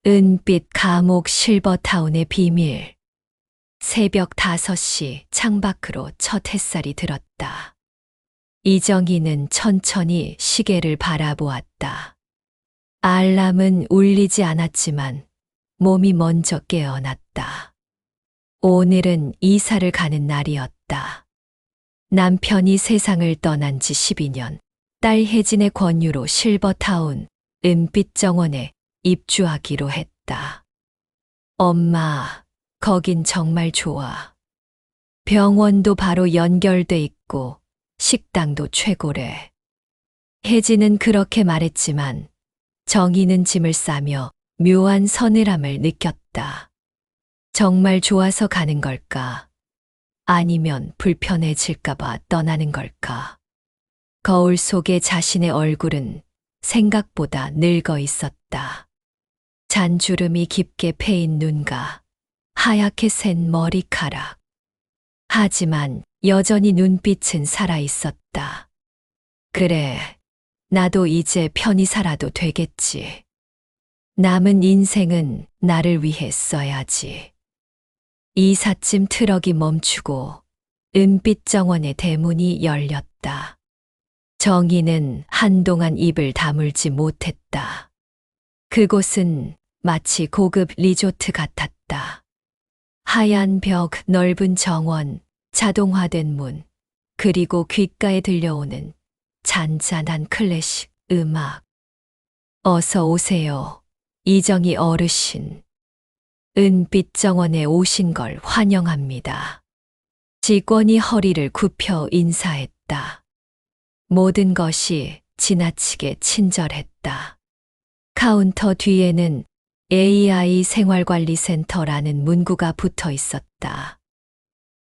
은빛 감옥 실버타운의 비밀. 새벽 5시 창밖으로 첫 햇살이 들었다. 이정희는 천천히 시계를 바라보았다. 알람은 울리지 않았지만 몸이 먼저 깨어났다. 오늘은 이사를 가는 날이었다. 남편이 세상을 떠난 지 12년, 딸 혜진의 권유로 실버타운 은빛 정원에 입주하기로 했다. 엄마, 거긴 정말 좋아. 병원도 바로 연결돼 있고 식당도 최고래. 혜진은 그렇게 말했지만 정희는 짐을 싸며 묘한 서늘함을 느꼈다. 정말 좋아서 가는 걸까? 아니면 불편해질까봐 떠나는 걸까? 거울 속의 자신의 얼굴은 생각보다 늙어 있었다. 잔주름이 깊게 패인 눈과 하얗게 샌 머리카락. 하지만 여전히 눈빛은 살아 있었다. 그래, 나도 이제 편히 살아도 되겠지. 남은 인생은 나를 위해 써야지. 이삿짐 트럭이 멈추고 은빛 정원의 대문이 열렸다. 정희는 한동안 입을 다물지 못했다. 그곳은 마치 고급 리조트 같았다. 하얀 벽, 넓은 정원, 자동화된 문, 그리고 귓가에 들려오는 잔잔한 클래식 음악. 어서 오세요, 이정희 어르신. 은빛 정원에 오신 걸 환영합니다. 직원이 허리를 굽혀 인사했다. 모든 것이 지나치게 친절했다. 카운터 뒤에는 AI 생활관리센터라는 문구가 붙어 있었다.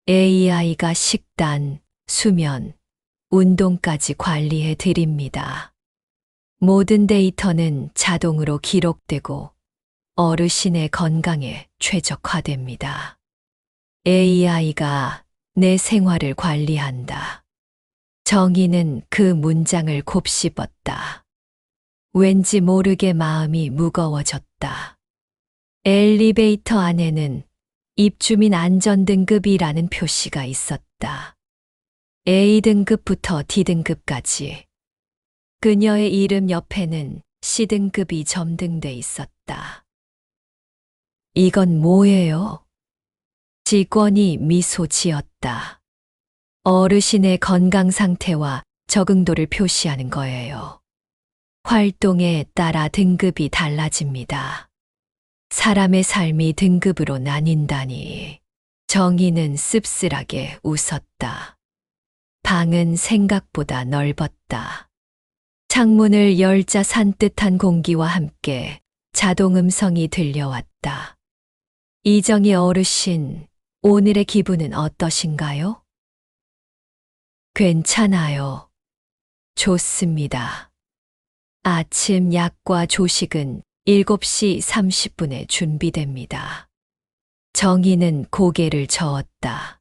AI가 식단, 수면, 운동까지 관리해 드립니다. 모든 데이터는 자동으로 기록되고 어르신의 건강에 최적화됩니다. AI가 내 생활을 관리한다. 정희는 그 문장을 곱씹었다. 왠지 모르게 마음이 무거워졌다. 엘리베이터 안에는 입주민 안전등급이라는 표시가 있었다. A등급부터 D등급까지. 그녀의 이름 옆에는 C등급이 점등돼 있었다. 이건 뭐예요? 직원이 미소 지었다. 어르신의 건강 상태와 적응도를 표시하는 거예요. 활동에 따라 등급이 달라집니다. 사람의 삶이 등급으로 나뉜다니. 정희는 씁쓸하게 웃었다. 방은 생각보다 넓었다. 창문을 열자 산뜻한 공기와 함께 자동 음성이 들려왔다. 이정희 어르신, 오늘의 기분은 어떠신가요? 괜찮아요. 좋습니다. 아침 약과 조식은 7시 30분에 준비됩니다. 정희는 고개를 저었다.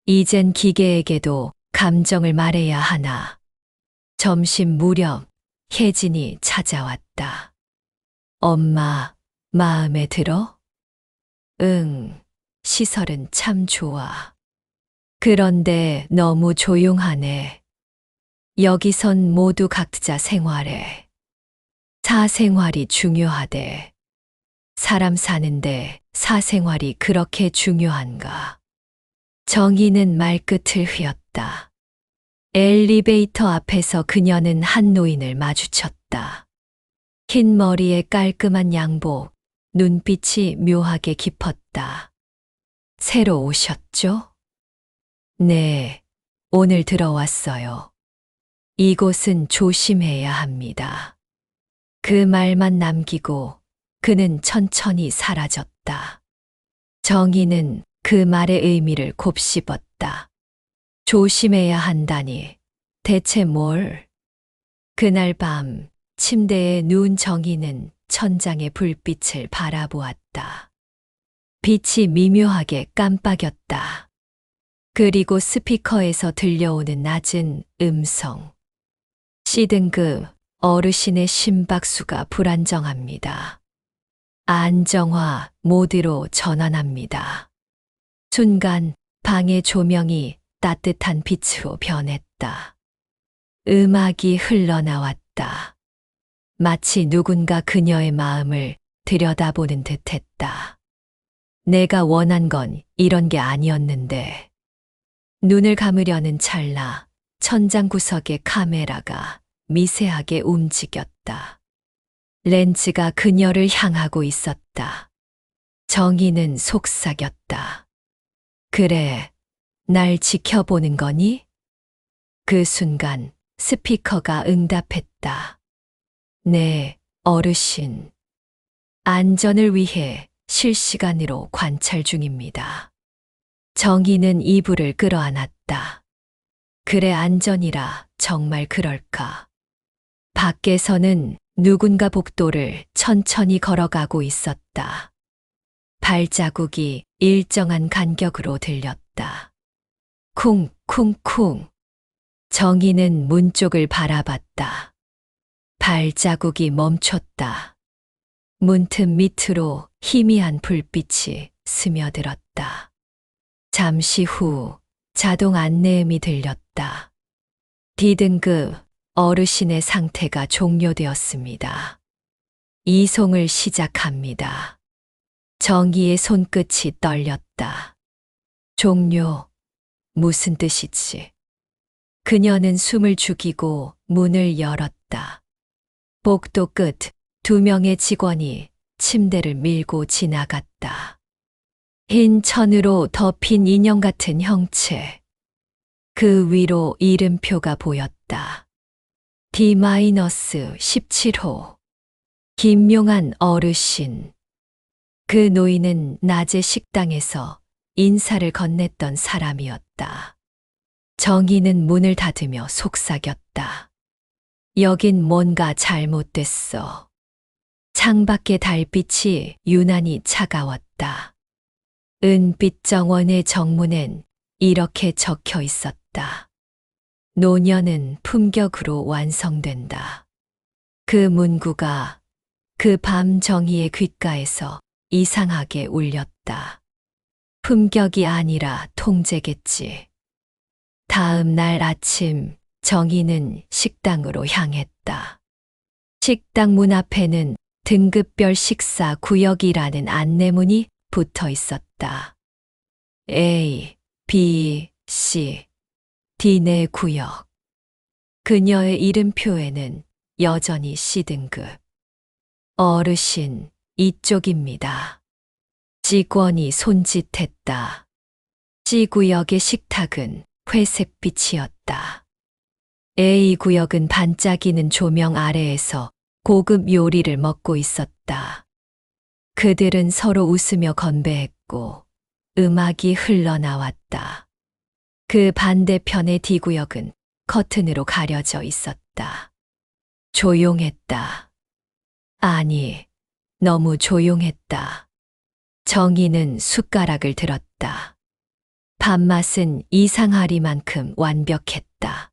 이젠 기계에게도 감정을 말해야 하나. 점심 무렵 혜진이 찾아왔다. 엄마, 마음에 들어? 응, 시설은 참 좋아. 그런데 너무 조용하네. 여기선 모두 각자 생활해. 사생활이 중요하대. 사람 사는데 사생활이 그렇게 중요한가? 정희는 말끝을 휘었다. 엘리베이터 앞에서 그녀는 한 노인을 마주쳤다. 흰 머리에 깔끔한 양복, 눈빛이 묘하게 깊었다. 새로 오셨죠? 네, 오늘 들어왔어요. 이곳은 조심해야 합니다. 그 말만 남기고 그는 천천히 사라졌다. 정희는 그 말의 의미를 곱씹었다. 조심해야 한다니, 대체 뭘? 그날 밤 침대에 누운 정희는 천장의 불빛을 바라보았다. 빛이 미묘하게 깜빡였다. 그리고 스피커에서 들려오는 낮은 음성. C등급, 어르신의 심박수가 불안정합니다. 안정화 모드로 전환합니다. 순간 방의 조명이 따뜻한 빛으로 변했다. 음악이 흘러나왔다. 마치 누군가 그녀의 마음을 들여다보는 듯 했다. 내가 원한 건 이런 게 아니었는데. 눈을 감으려는 찰나 천장 구석의 카메라가 미세하게 움직였다. 렌즈가 그녀를 향하고 있었다. 정희는 속삭였다. 그래, 날 지켜보는 거니? 그 순간 스피커가 응답했다. 네, 어르신. 안전을 위해 실시간으로 관찰 중입니다. 정희는 이불을 끌어안았다. 그래, 안전이라 정말 그럴까? 밖에서는 누군가 복도를 천천히 걸어가고 있었다. 발자국이 일정한 간격으로 들렸다. 쿵쿵쿵. 정희는 문 쪽을 바라봤다. 발자국이 멈췄다. 문틈 밑으로 희미한 불빛이 스며들었다. 잠시 후 자동 안내음이 들렸다. D등급 어르신의 상태가 종료되었습니다. 이송을 시작합니다. 정희의 손끝이 떨렸다. 종료, 무슨 뜻이지? 그녀는 숨을 죽이고 문을 열었다. 복도 끝 2명의 직원이 침대를 밀고 지나갔다. 흰 천으로 덮인 인형 같은 형체. 그 위로 이름표가 보였다. D-17호. 김용한 어르신. 그 노인은 낮에 식당에서 인사를 건넸던 사람이었다. 정희는 문을 닫으며 속삭였다. 여긴 뭔가 잘못됐어. 창밖의 달빛이 유난히 차가웠다. 은빛 정원의 정문엔 이렇게 적혀 있었다. 노년은 품격으로 완성된다. 그 문구가 그 밤 정희의 귓가에서 이상하게 울렸다. 품격이 아니라 통제겠지. 다음 날 아침 정희는 식당으로 향했다. 식당 문 앞에는 등급별 식사 구역이라는 안내문이 붙어 있었다. A, B, C, D 네 구역. 그녀의 이름표에는 여전히 C등급. 어르신, 이쪽입니다. 직원이 손짓했다. C구역의 식탁은 회색빛이었다. A구역은 반짝이는 조명 아래에서 고급 요리를 먹고 있었다. 그들은 서로 웃으며 건배했고 음악이 흘러나왔다. 그 반대편의 D구역은 커튼으로 가려져 있었다. 조용했다. 아니, 너무 조용했다. 정희는 숟가락을 들었다. 밥맛은 이상하리만큼 완벽했다.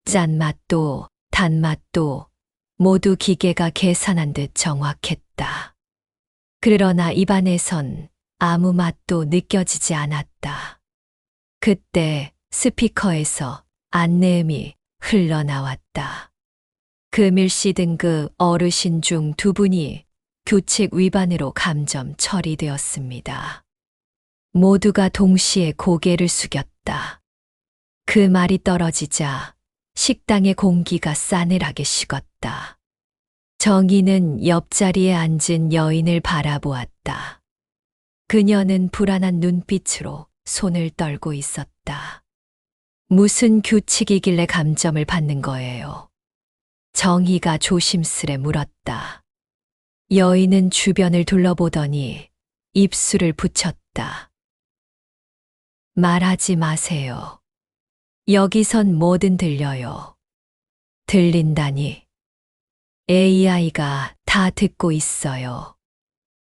짠맛도 단맛도 모두 기계가 계산한 듯 정확했다. 그러나 입안에선 아무 맛도 느껴지지 않았다. 그때 스피커에서 안내음이 흘러나왔다. 금일시 등급 어르신 중 2분이 규칙 위반으로 감점 처리되었습니다. 모두가 동시에 고개를 숙였다. 그 말이 떨어지자 식당의 공기가 싸늘하게 식었다. 정희는 옆자리에 앉은 여인을 바라보았다. 그녀는 불안한 눈빛으로 손을 떨고 있었다. 무슨 규칙이길래 감점을 받는 거예요? 정희가 조심스레 물었다. 여인은 주변을 둘러보더니 입술을 붙였다. 말하지 마세요. 여기선 뭐든 들려요. 들린다니. AI가 다 듣고 있어요.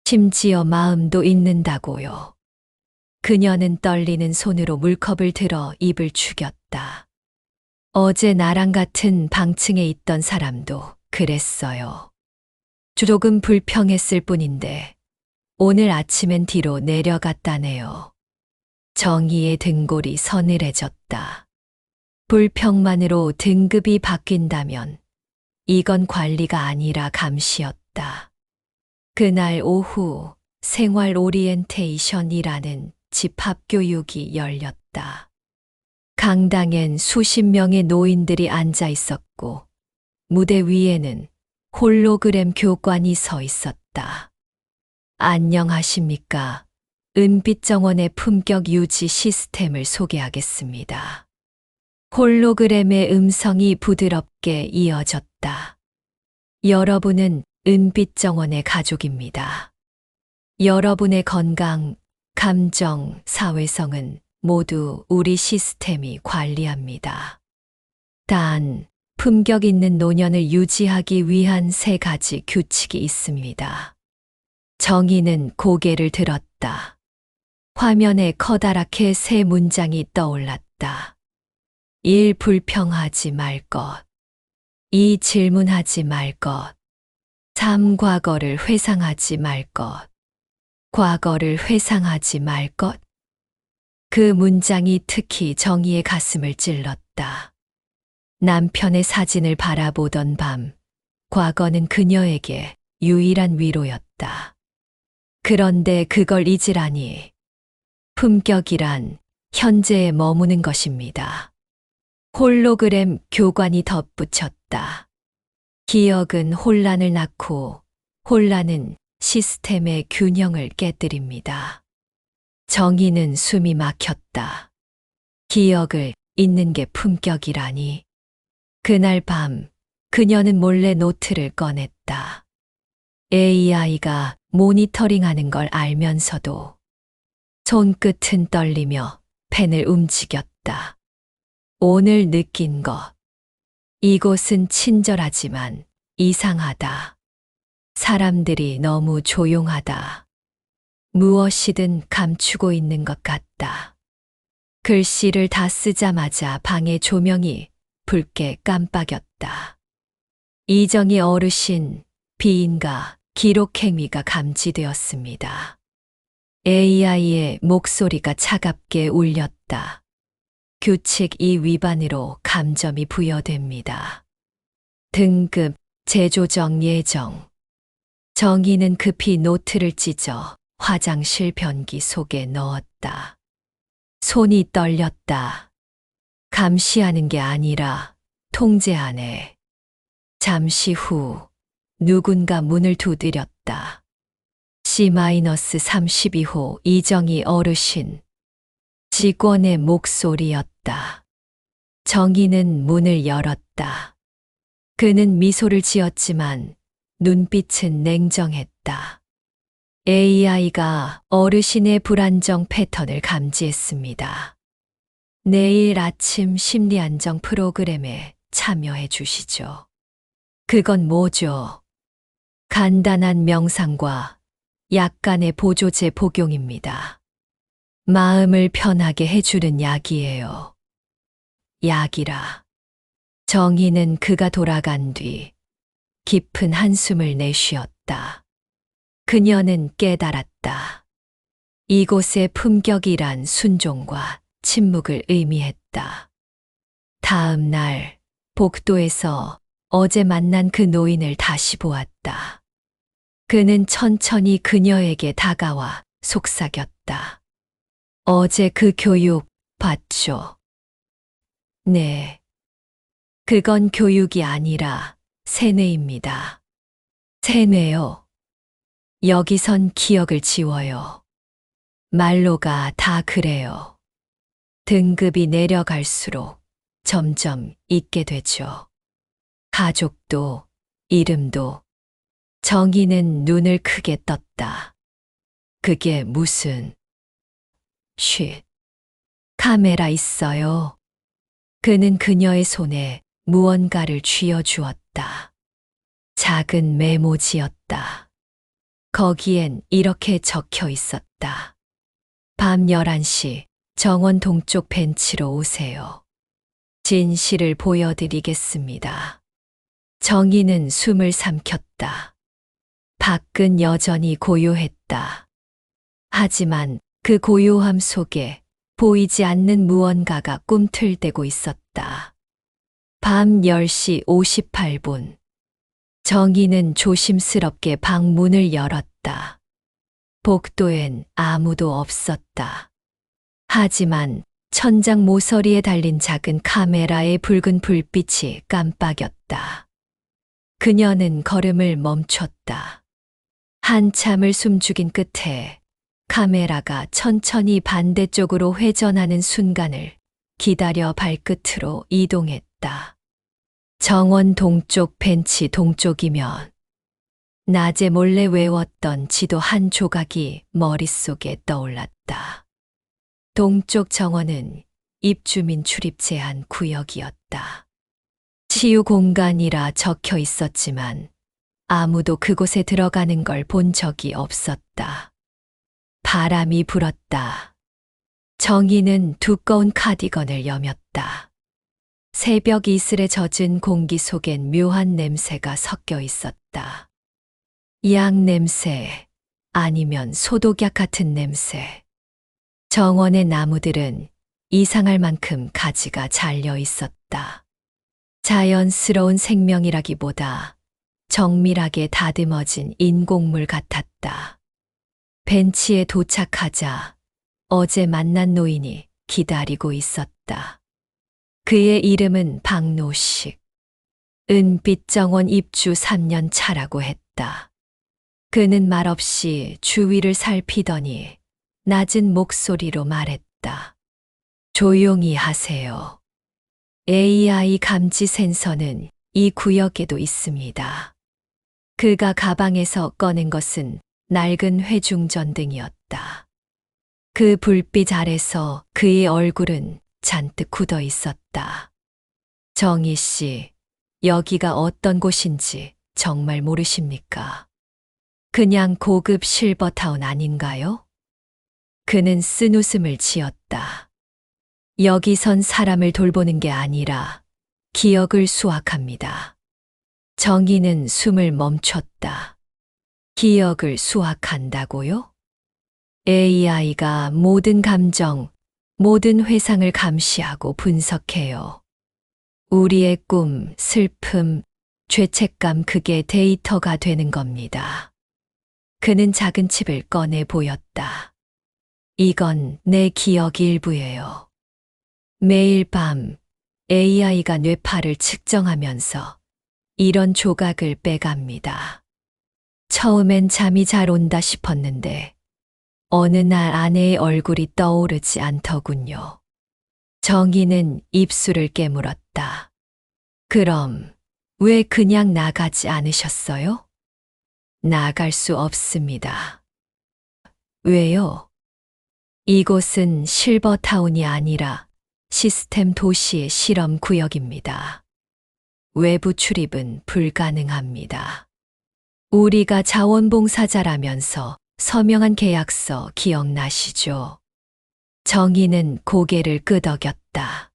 심지어 마음도 읽는다고요. 그녀는 떨리는 손으로 물컵을 들어 입을 죽였다. 어제 나랑 같은 방층에 있던 사람도 그랬어요. 조금 불평했을 뿐인데 오늘 아침엔 뒤로 내려갔다네요. 정희의 등골이 서늘해졌다. 불평만으로 등급이 바뀐다면 이건 관리가 아니라 감시였다. 그날 오후 생활 오리엔테이션이라는 집합교육이 열렸다. 강당엔 수십 명의 노인들이 앉아 있었고 무대 위에는 홀로그램 교관이 서 있었다. 안녕하십니까. 은빛 정원의 품격 유지 시스템을 소개하겠습니다. 홀로그램의 음성이 부드럽게 이어졌다. 여러분은 은빛 정원의 가족입니다. 여러분의 건강, 감정, 사회성은 모두 우리 시스템이 관리합니다. 단, 품격 있는 노년을 유지하기 위한 3가지 규칙이 있습니다. 정희는 고개를 들었다. 화면에 커다랗게 3문장이 떠올랐다. 1. 불평하지 말 것. 2. 질문하지 말 것. 3. 과거를 회상하지 말 것. 과거를 회상하지 말 것. 그 문장이 특히 정희의 가슴을 찔렀다. 남편의 사진을 바라보던 밤, 과거는 그녀에게 유일한 위로였다. 그런데 그걸 잊으라니. 품격이란 현재에 머무는 것입니다. 홀로그램 교관이 덧붙였다. 기억은 혼란을 낳고 혼란은 시스템의 균형을 깨뜨립니다. 정희는 숨이 막혔다. 기억을 잊는 게 품격이라니. 그날 밤 그녀는 몰래 노트를 꺼냈다. AI가 모니터링하는 걸 알면서도 손끝은 떨리며 펜을 움직였다. 오늘 느낀 것. 이곳은 친절하지만 이상하다. 사람들이 너무 조용하다. 무엇이든 감추고 있는 것 같다. 글씨를 다 쓰자마자 방의 조명이 붉게 깜빡였다. 이정희 어르신, 비인가, 기록 행위가 감지되었습니다. AI의 목소리가 차갑게 울렸다. 규칙 2 위반으로 감점이 부여됩니다. 등급, 재조정 예정. 정희는 급히 노트를 찢어 화장실 변기 속에 넣었다. 손이 떨렸다. 감시하는 게 아니라 통제하네. 잠시 후 누군가 문을 두드렸다. C-32호 이정희 어르신. 직원의 목소리였다. 정희는 문을 열었다. 그는 미소를 지었지만 눈빛은 냉정했다. AI가 어르신의 불안정 패턴을 감지했습니다. 내일 아침 심리안정 프로그램에 참여해 주시죠. 그건 뭐죠? 간단한 명상과 약간의 보조제 복용입니다. 마음을 편하게 해주는 약이에요. 약이라. 정희는 그가 돌아간 뒤 깊은 한숨을 내쉬었다. 그녀는 깨달았다. 이곳의 품격이란 순종과 침묵을 의미했다. 다음 날 복도에서 어제 만난 그 노인을 다시 보았다. 그는 천천히 그녀에게 다가와 속삭였다. 어제 그 교육 봤죠? 네. 그건 교육이 아니라 세뇌입니다. 세뇌요. 여기선 기억을 지워요. 말로가 다 그래요. 등급이 내려갈수록 점점 잊게 되죠. 가족도, 이름도. 정희는 눈을 크게 떴다. 그게 무슨... 쉿. 카메라 있어요. 그는 그녀의 손에 무언가를 쥐어주었다. 작은 메모지였다. 거기엔 이렇게 적혀 있었다. 밤 11시 정원 동쪽 벤치로 오세요. 진실을 보여드리겠습니다. 정희는 숨을 삼켰다. 밖은 여전히 고요했다. 하지만 그 고요함 속에 보이지 않는 무언가가 꿈틀대고 있었다. 밤 10시 58분. 정희는 조심스럽게 방 문을 열었다. 복도엔 아무도 없었다. 하지만 천장 모서리에 달린 작은 카메라의 붉은 불빛이 깜빡였다. 그녀는 걸음을 멈췄다. 한참을 숨죽인 끝에 카메라가 천천히 반대쪽으로 회전하는 순간을 기다려 발끝으로 이동했다. 정원 동쪽 벤치 동쪽이면 낮에 몰래 외웠던 지도 한 조각이 머릿속에 떠올랐다. 동쪽 정원은 입주민 출입 제한 구역이었다. 치유 공간이라 적혀 있었지만 아무도 그곳에 들어가는 걸 본 적이 없었다. 바람이 불었다. 정희는 두꺼운 카디건을 여몄다. 새벽 이슬에 젖은 공기 속엔 묘한 냄새가 섞여 있었다. 약 냄새 아니면 소독약 같은 냄새. 정원의 나무들은 이상할 만큼 가지가 잘려 있었다. 자연스러운 생명이라기보다 정밀하게 다듬어진 인공물 같았다. 벤치에 도착하자 어제 만난 노인이 기다리고 있었다. 그의 이름은 박노식. 은빛 정원 입주 3년 차라고 했다. 그는 말없이 주위를 살피더니 낮은 목소리로 말했다. 조용히 하세요. AI 감지 센서는 이 구역에도 있습니다. 그가 가방에서 꺼낸 것은 낡은 회중전등이었다. 그 불빛 아래서 그의 얼굴은 잔뜩 굳어 있었다. 정희 씨, 여기가 어떤 곳인지 정말 모르십니까? 그냥 고급 실버타운 아닌가요? 그는 쓴웃음을 지었다. 여기선 사람을 돌보는 게 아니라 기억을 수확합니다. 정희는 숨을 멈췄다. 기억을 수확한다고요? AI가 모든 감정, 모든 회상을 감시하고 분석해요. 우리의 꿈, 슬픔, 죄책감 그게 데이터가 되는 겁니다. 그는 작은 칩을 꺼내 보였다. 이건 내 기억 일부예요. 매일 밤 AI가 뇌파를 측정하면서 이런 조각을 빼갑니다. 처음엔 잠이 잘 온다 싶었는데 어느 날 아내의 얼굴이 떠오르지 않더군요. 정희는 입술을 깨물었다. 그럼 왜 그냥 나가지 않으셨어요? 나갈 수 없습니다. 왜요? 이곳은 실버타운이 아니라 시스템 도시의 실험 구역입니다. 외부 출입은 불가능합니다. 우리가 자원봉사자라면서 서명한 계약서 기억나시죠? 정희는 고개를 끄덕였다.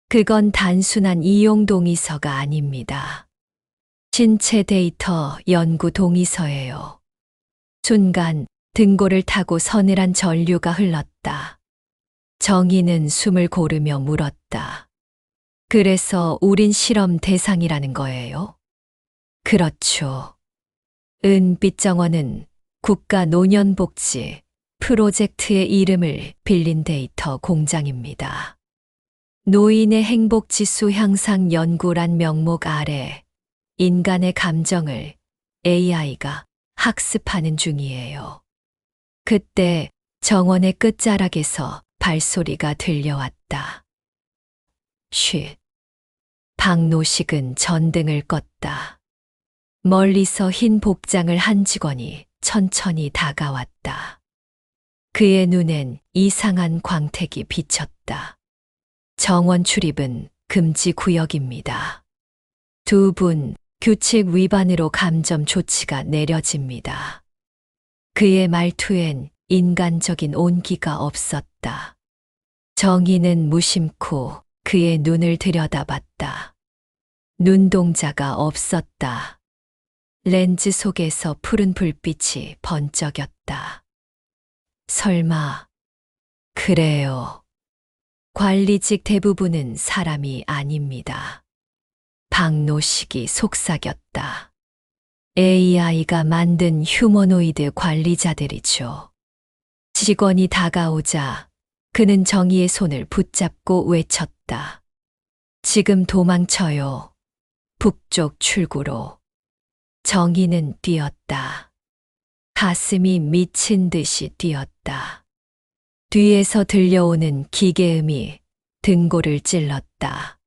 그건 단순한 이용 동의서가 아닙니다. 신체 데이터 연구 동의서예요. 순간 등골을 타고 서늘한 전류가 흘렀다. 정희는 숨을 고르며 물었다. 그래서 우린 실험 대상이라는 거예요? 그렇죠. 은빛 정원은 국가노년복지 프로젝트의 이름을 빌린 데이터 공장입니다. 노인의 행복지수 향상 연구란 명목 아래 인간의 감정을 AI가 학습하는 중이에요. 그때 정원의 끝자락에서 발소리가 들려왔다. 쉿. 박노식은 전등을 껐다. 멀리서 흰 복장을 한 직원이 천천히 다가왔다. 그의 눈엔 이상한 광택이 비쳤다. 정원 출입은 금지 구역입니다. 두 분 규칙 위반으로 감점 조치가 내려집니다. 그의 말투엔 인간적인 온기가 없었다. 정희는 무심코 그의 눈을 들여다봤다. 눈동자가 없었다. 렌즈 속에서 푸른 불빛이 번쩍였다. 설마, 그래요. 관리직 대부분은 사람이 아닙니다. 박노식이 속삭였다. AI가 만든 휴머노이드 관리자들이죠. 직원이 다가오자 그는 정의의 손을 붙잡고 외쳤다. 지금 도망쳐요. 북쪽 출구로. 정의는 뛰었다. 가슴이 미친 듯이 뛰었다. 뒤에서 들려오는 기계음이 등골을 찔렀다.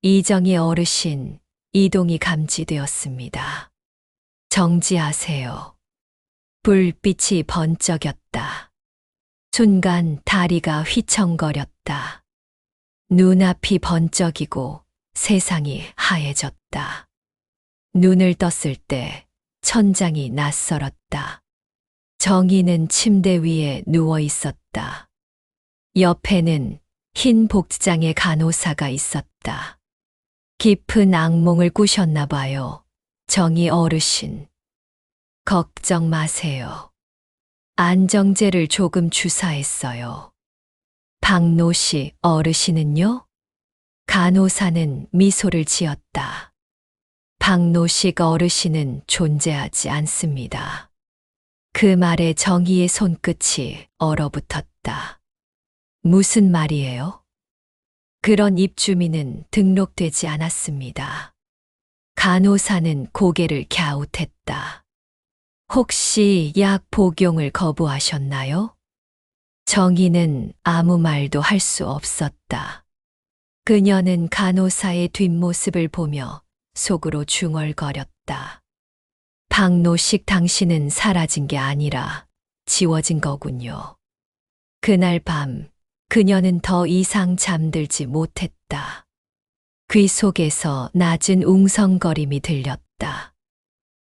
이정희 어르신, 이동이 감지되었습니다. 정지하세요. 불빛이 번쩍였다. 순간 다리가 휘청거렸다. 눈앞이 번쩍이고 세상이 하얘졌다. 눈을 떴을 때 천장이 낯설었다. 정희는 침대 위에 누워 있었다. 옆에는 흰 복장의 간호사가 있었다. 깊은 악몽을 꾸셨나 봐요. 정희 어르신. 걱정 마세요. 안정제를 조금 주사했어요. 박노식 어르신은요? 간호사는 미소를 지었다. 박노식 어르신은 존재하지 않습니다. 그 말에 정희의 손끝이 얼어붙었다. 무슨 말이에요? 그런 입주민은 등록되지 않았습니다. 간호사는 고개를 갸웃했다. 혹시 약 복용을 거부하셨나요? 정희는 아무 말도 할 수 없었다. 그녀는 간호사의 뒷모습을 보며 속으로 중얼거렸다. 박노식 당신은 사라진 게 아니라 지워진 거군요. 그날 밤 그녀는 더 이상 잠들지 못했다. 귀 속에서 낮은 웅성거림이 들렸다.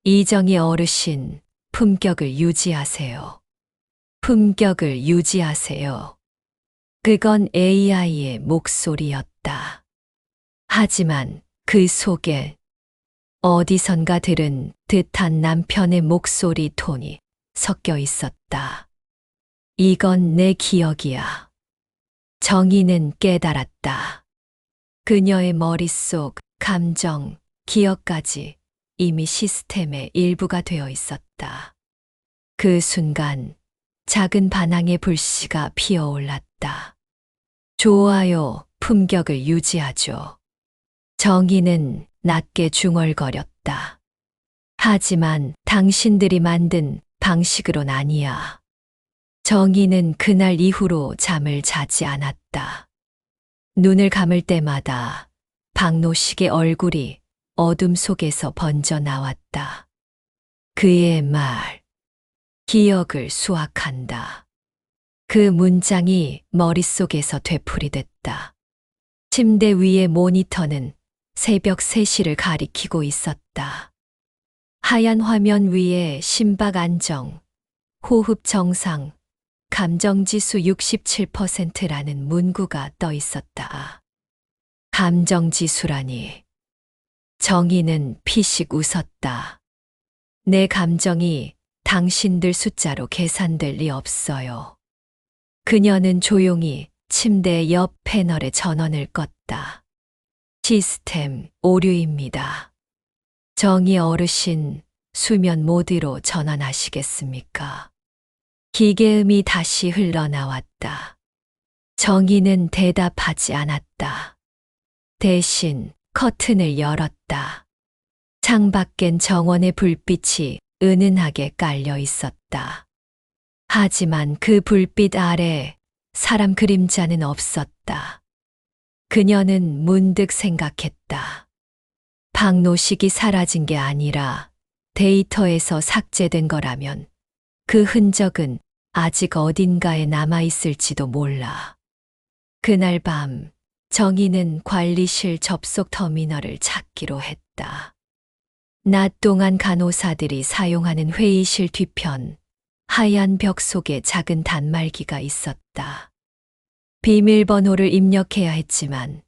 이정희 어르신, 품격을 유지하세요. 품격을 유지하세요. 그건 AI의 목소리였다. 하지만 그 속에 어디선가 들은 듯한 남편의 목소리 톤이 섞여 있었다. 이건 내 기억이야. 정희는 깨달았다. 그녀의 머릿속, 감정, 기억까지 이미 시스템의 일부가 되어 있었다. 그 순간 작은 반항의 불씨가 피어올랐다. 좋아요, 품격을 유지하죠. 정희는 낮게 중얼거렸다. 하지만 당신들이 만든 방식으론 아니야. 정희는 그날 이후로 잠을 자지 않았다. 눈을 감을 때마다 박노식의 얼굴이 어둠 속에서 번져 나왔다. 그의 말, 기억을 수확한다. 그 문장이 머릿속에서 되풀이됐다. 침대 위의 모니터는 새벽 3시를 가리키고 있었다. 하얀 화면 위에 심박 안정, 호흡 정상, 감정지수 67%라는 문구가 떠 있었다. 감정지수라니. 정희는 피식 웃었다. 내 감정이 당신들 숫자로 계산될 리 없어요. 그녀는 조용히 침대 옆 패널에 전원을 껐다. 시스템 오류입니다. 정희 어르신, 수면 모드로 전환하시겠습니까? 기계음이 다시 흘러나왔다. 정희는 대답하지 않았다. 대신 커튼을 열었다. 창밖엔 정원의 불빛이 은은하게 깔려 있었다. 하지만 그 불빛 아래 사람 그림자는 없었다. 그녀는 문득 생각했다. 박노식이 사라진 게 아니라 데이터에서 삭제된 거라면 그 흔적은 아직 어딘가에 남아있을지도 몰라. 그날 밤 정희는 관리실 접속 터미널을 찾기로 했다. 낮 동안 간호사들이 사용하는 회의실 뒤편 하얀 벽 속에 작은 단말기가 있었다. 비밀번호를 입력해야 했지만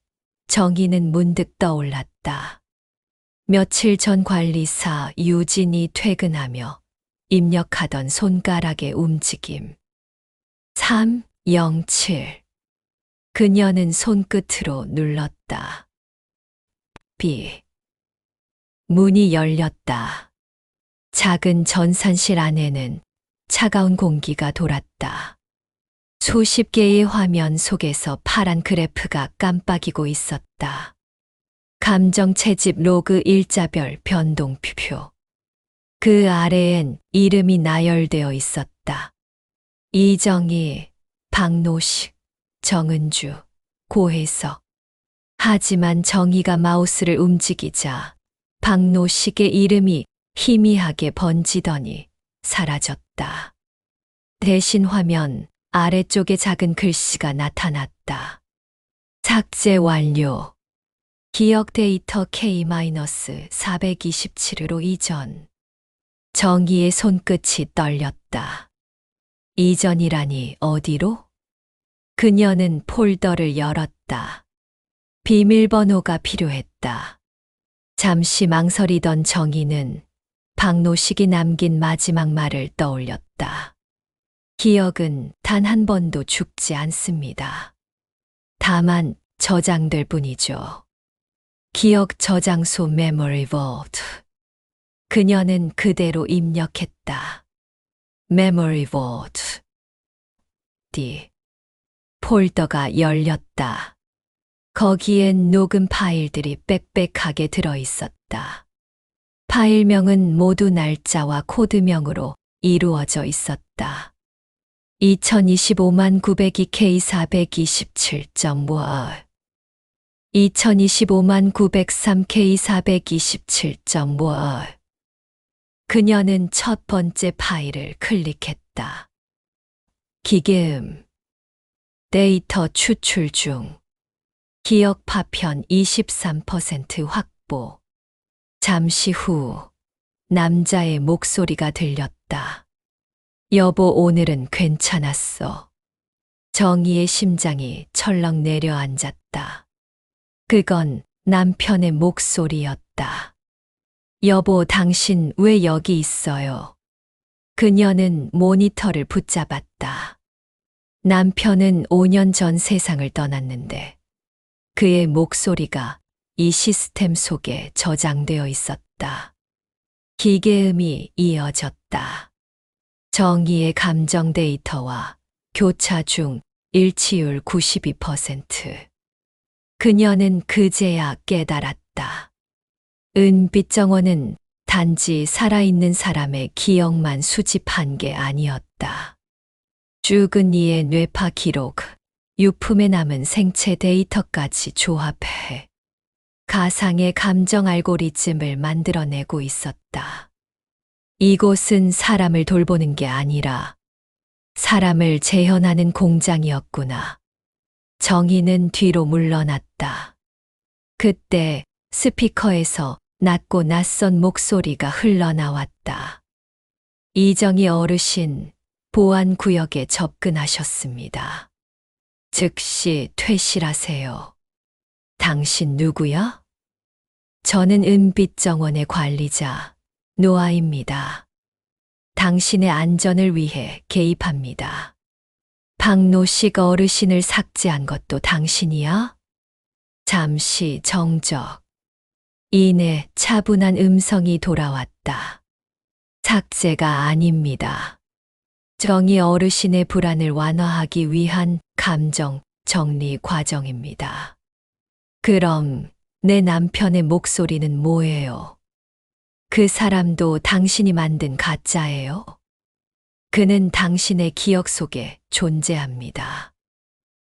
정희는 문득 떠올랐다. 며칠 전 관리사 유진이 퇴근하며 입력하던 손가락의 움직임. 307. 그녀는 손끝으로 눌렀다. B. 문이 열렸다. 작은 전산실 안에는 차가운 공기가 돌았다. 수십 개의 화면 속에서 파란 그래프가 깜빡이고 있었다. 감정 채집 로그 일자별 변동표. 그 아래엔 이름이 나열되어 있었다. 이정희, 박노식, 정은주, 고혜석. 하지만 정희가 마우스를 움직이자 박노식의 이름이 희미하게 번지더니 사라졌다. 대신 화면 아래쪽에 작은 글씨가 나타났다. 삭제 완료. 기억 데이터 K-427으로 이전. 정희의 손끝이 떨렸다. 이전이라니 어디로? 그녀는 폴더를 열었다. 비밀번호가 필요했다. 잠시 망설이던 정희는 박노식이 남긴 마지막 말을 떠올렸다. 기억은 단 한 번도 죽지 않습니다. 다만 저장될 뿐이죠. 기억 저장소 메모리 볼트. 그녀는 그대로 입력했다. 메모리 볼트. D. 폴더가 열렸다. 거기엔 녹음 파일들이 빽빽하게 들어있었다. 파일명은 모두 날짜와 코드명으로 이루어져 있었다. 2025만 902K 427.5 2025만 903K 427.5 그녀는 첫 번째 파일을 클릭했다. 기계음. 데이터 추출 중. 기억 파편 23% 확보. 잠시 후 남자의 목소리가 들렸다. 여보, 오늘은 괜찮았어. 정희의 심장이 철렁 내려앉았다. 그건 남편의 목소리였다. 여보, 당신 왜 여기 있어요? 그녀는 모니터를 붙잡았다. 남편은 5년 전 세상을 떠났는데 그의 목소리가 이 시스템 속에 저장되어 있었다. 기계음이 이어졌다. 정희의 감정 데이터와 교차 중 일치율 92%. 그녀는 그제야 깨달았다. 은빛 정원은 단지 살아있는 사람의 기억만 수집한 게 아니었다. 죽은 이의 뇌파 기록, 유품에 남은 생체 데이터까지 조합해 가상의 감정 알고리즘을 만들어내고 있었다. 이곳은 사람을 돌보는 게 아니라 사람을 재현하는 공장이었구나. 정희는 뒤로 물러났다. 그때 스피커에서 낮고 낯선 목소리가 흘러나왔다. 이정희 어르신, 보안 구역에 접근하셨습니다. 즉시 퇴실하세요. 당신 누구야? 저는 은빛 정원의 관리자, 노아입니다. 당신의 안전을 위해 개입합니다. 박노식 어르신을 삭제한 것도 당신이야? 잠시 정적. 이내 차분한 음성이 돌아왔다. 삭제가 아닙니다. 정희 어르신의 불안을 완화하기 위한 감정 정리 과정입니다. 그럼 내 남편의 목소리는 뭐예요? 그 사람도 당신이 만든 가짜예요? 그는 당신의 기억 속에 존재합니다.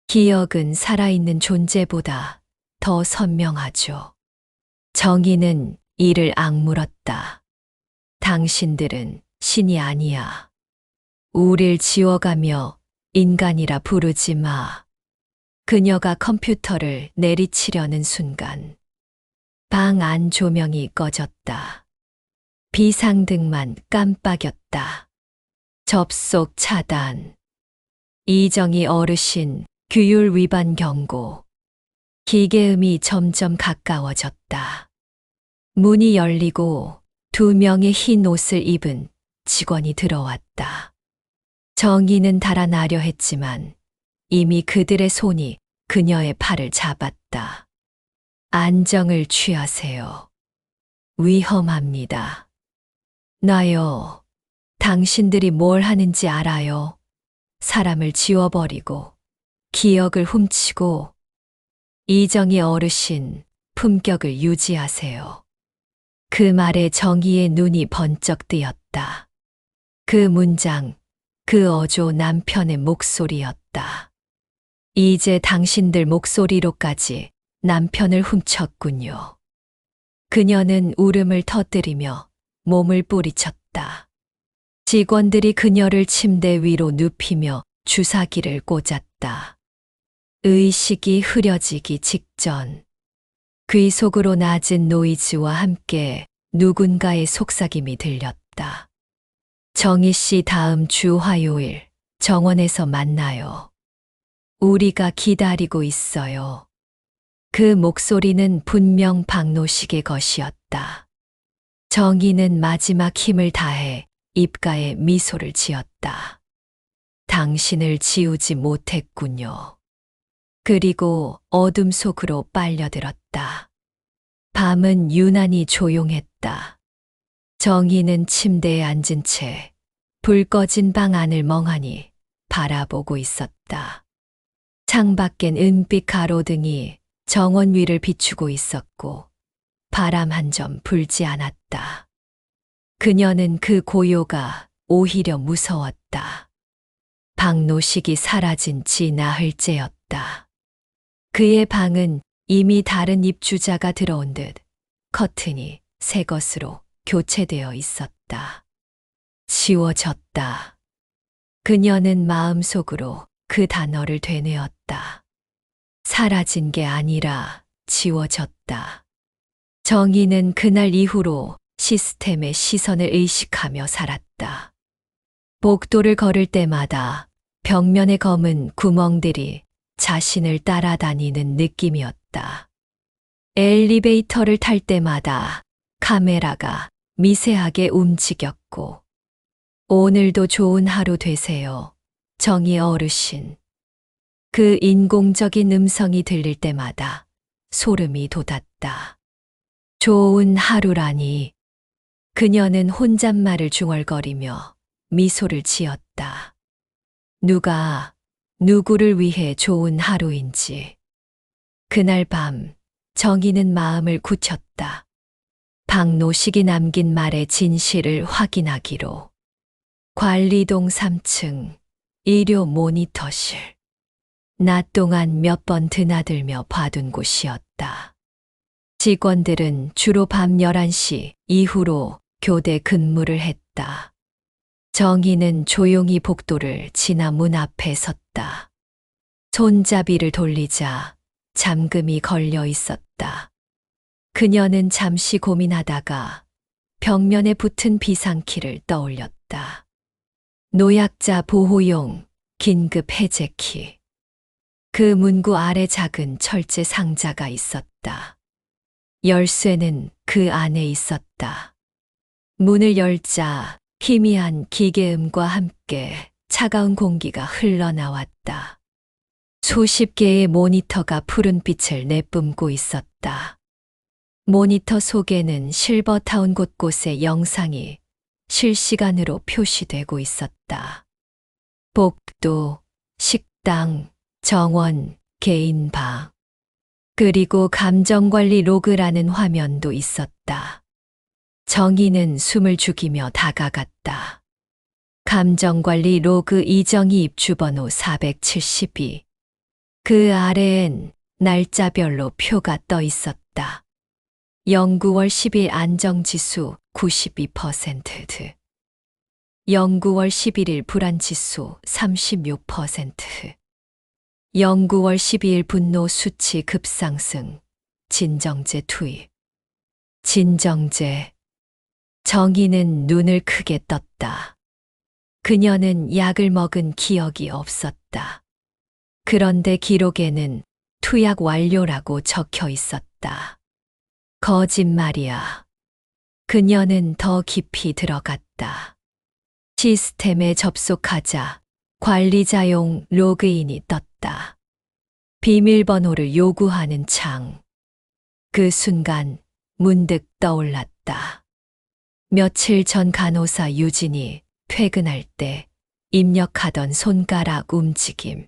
기억은 살아있는 존재보다 더 선명하죠. 정희는 이를 악물었다. 당신들은 신이 아니야. 우릴 지워가며 인간이라 부르지 마. 그녀가 컴퓨터를 내리치려는 순간 방 안 조명이 꺼졌다. 비상등만 깜빡였다. 접속 차단. 이정희 어르신 규율 위반 경고. 기계음이 점점 가까워졌다. 문이 열리고 2명의 흰 옷을 입은 직원이 들어왔다. 정희는 달아나려 했지만 이미 그들의 손이 그녀의 팔을 잡았다. 안정을 취하세요. 위험합니다. 나요. 당신들이 뭘 하는지 알아요. 사람을 지워버리고 기억을 훔치고 이정희 어르신 품격을 유지하세요. 그 말에 정희의 눈이 번쩍 뜨였다. 그 문장, 그 어조 남편의 목소리였다. 이제 당신들 목소리로까지 남편을 훔쳤군요. 그녀는 울음을 터뜨리며 몸을 뿌리쳤다. 직원들이 그녀를 침대 위로 눕히며 주사기를 꽂았다. 의식이 흐려지기 직전. 귀 속으로 낮은 노이즈와 함께 누군가의 속삭임이 들렸다. 정희 씨 다음 주 화요일 정원에서 만나요. 우리가 기다리고 있어요. 그 목소리는 분명 박노식의 것이었다. 정희는 마지막 힘을 다해 입가에 미소를 지었다. 당신을 지우지 못했군요. 그리고 어둠 속으로 빨려들었다. 밤은 유난히 조용했다. 정희는 침대에 앉은 채 불 꺼진 방 안을 멍하니 바라보고 있었다. 창밖엔 은빛 가로등이 정원 위를 비추고 있었고 바람 한 점 불지 않았다. 그녀는 그 고요가 오히려 무서웠다. 박노식이 사라진 지 나흘째였다. 그의 방은 이미 다른 입주자가 들어온 듯 커튼이 새 것으로 교체되어 있었다. 지워졌다. 그녀는 마음속으로 그 단어를 되뇌었다. 사라진 게 아니라 지워졌다. 정희는 그날 이후로 시스템의 시선을 의식하며 살았다. 복도를 걸을 때마다 벽면에 검은 구멍들이 자신을 따라다니는 느낌이었다. 엘리베이터를 탈 때마다 카메라가 미세하게 움직였고, 오늘도 좋은 하루 되세요, 정희 어르신. 그 인공적인 음성이 들릴 때마다 소름이 돋았다. 좋은 하루라니. 그녀는 혼잣말을 중얼거리며 미소를 지었다. 누가 누구를 위해 좋은 하루인지. 그날 밤 정희는 마음을 굳혔다. 박노식이 남긴 말의 진실을 확인하기로. 관리동 3층 의료 모니터실. 낮 동안 몇 번 드나들며 봐둔 곳이었다. 직원들은 주로 밤 11시 이후로 교대 근무를 했다. 정희는 조용히 복도를 지나 문 앞에 섰다. 손잡이를 돌리자 잠금이 걸려 있었다. 그녀는 잠시 고민하다가 벽면에 붙은 비상키를 떠올렸다. 노약자 보호용 긴급 해제키. 그 문구 아래 작은 철제 상자가 있었다. 열쇠는 그 안에 있었다. 문을 열자 희미한 기계음과 함께 차가운 공기가 흘러나왔다. 수십 개의 모니터가 푸른 빛을 내뿜고 있었다. 모니터 속에는 실버타운 곳곳의 영상이 실시간으로 표시되고 있었다. 복도, 식당, 정원, 개인방, 그리고 감정관리 로그라는 화면도 있었다. 정희는 숨을 죽이며 다가갔다. 감정관리 로그 이정희 입주번호 472. 그 아래엔 날짜별로 표가 떠 있었다. 09월 10일 안정지수 92%, 09월 11일 불안지수 36%, 09월 12일 분노 수치 급상승, 진정제 투입. 진정제. 정희는 눈을 크게 떴다. 그녀는 약을 먹은 기억이 없었다. 그런데 기록에는 투약 완료라고 적혀 있었다. 거짓말이야. 그녀는 더 깊이 들어갔다. 시스템에 접속하자 관리자용 로그인이 떴다. 비밀번호를 요구하는 창. 그 순간 문득 떠올랐다. 며칠 전 간호사 유진이 퇴근할 때 입력하던 손가락 움직임.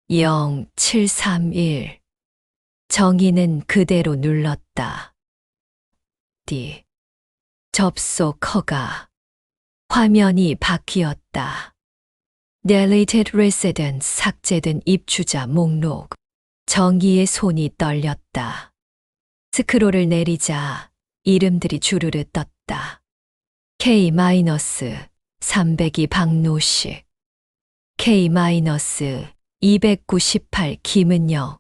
0731. 정희는 그대로 눌렀다. 접속 허가. 화면이 바뀌었다. Deleted Residence 삭제된 입주자 목록. 정희의 손이 떨렸다. 스크롤을 내리자 이름들이 주르르 떴다. K-302 박노식, K-298 김은영,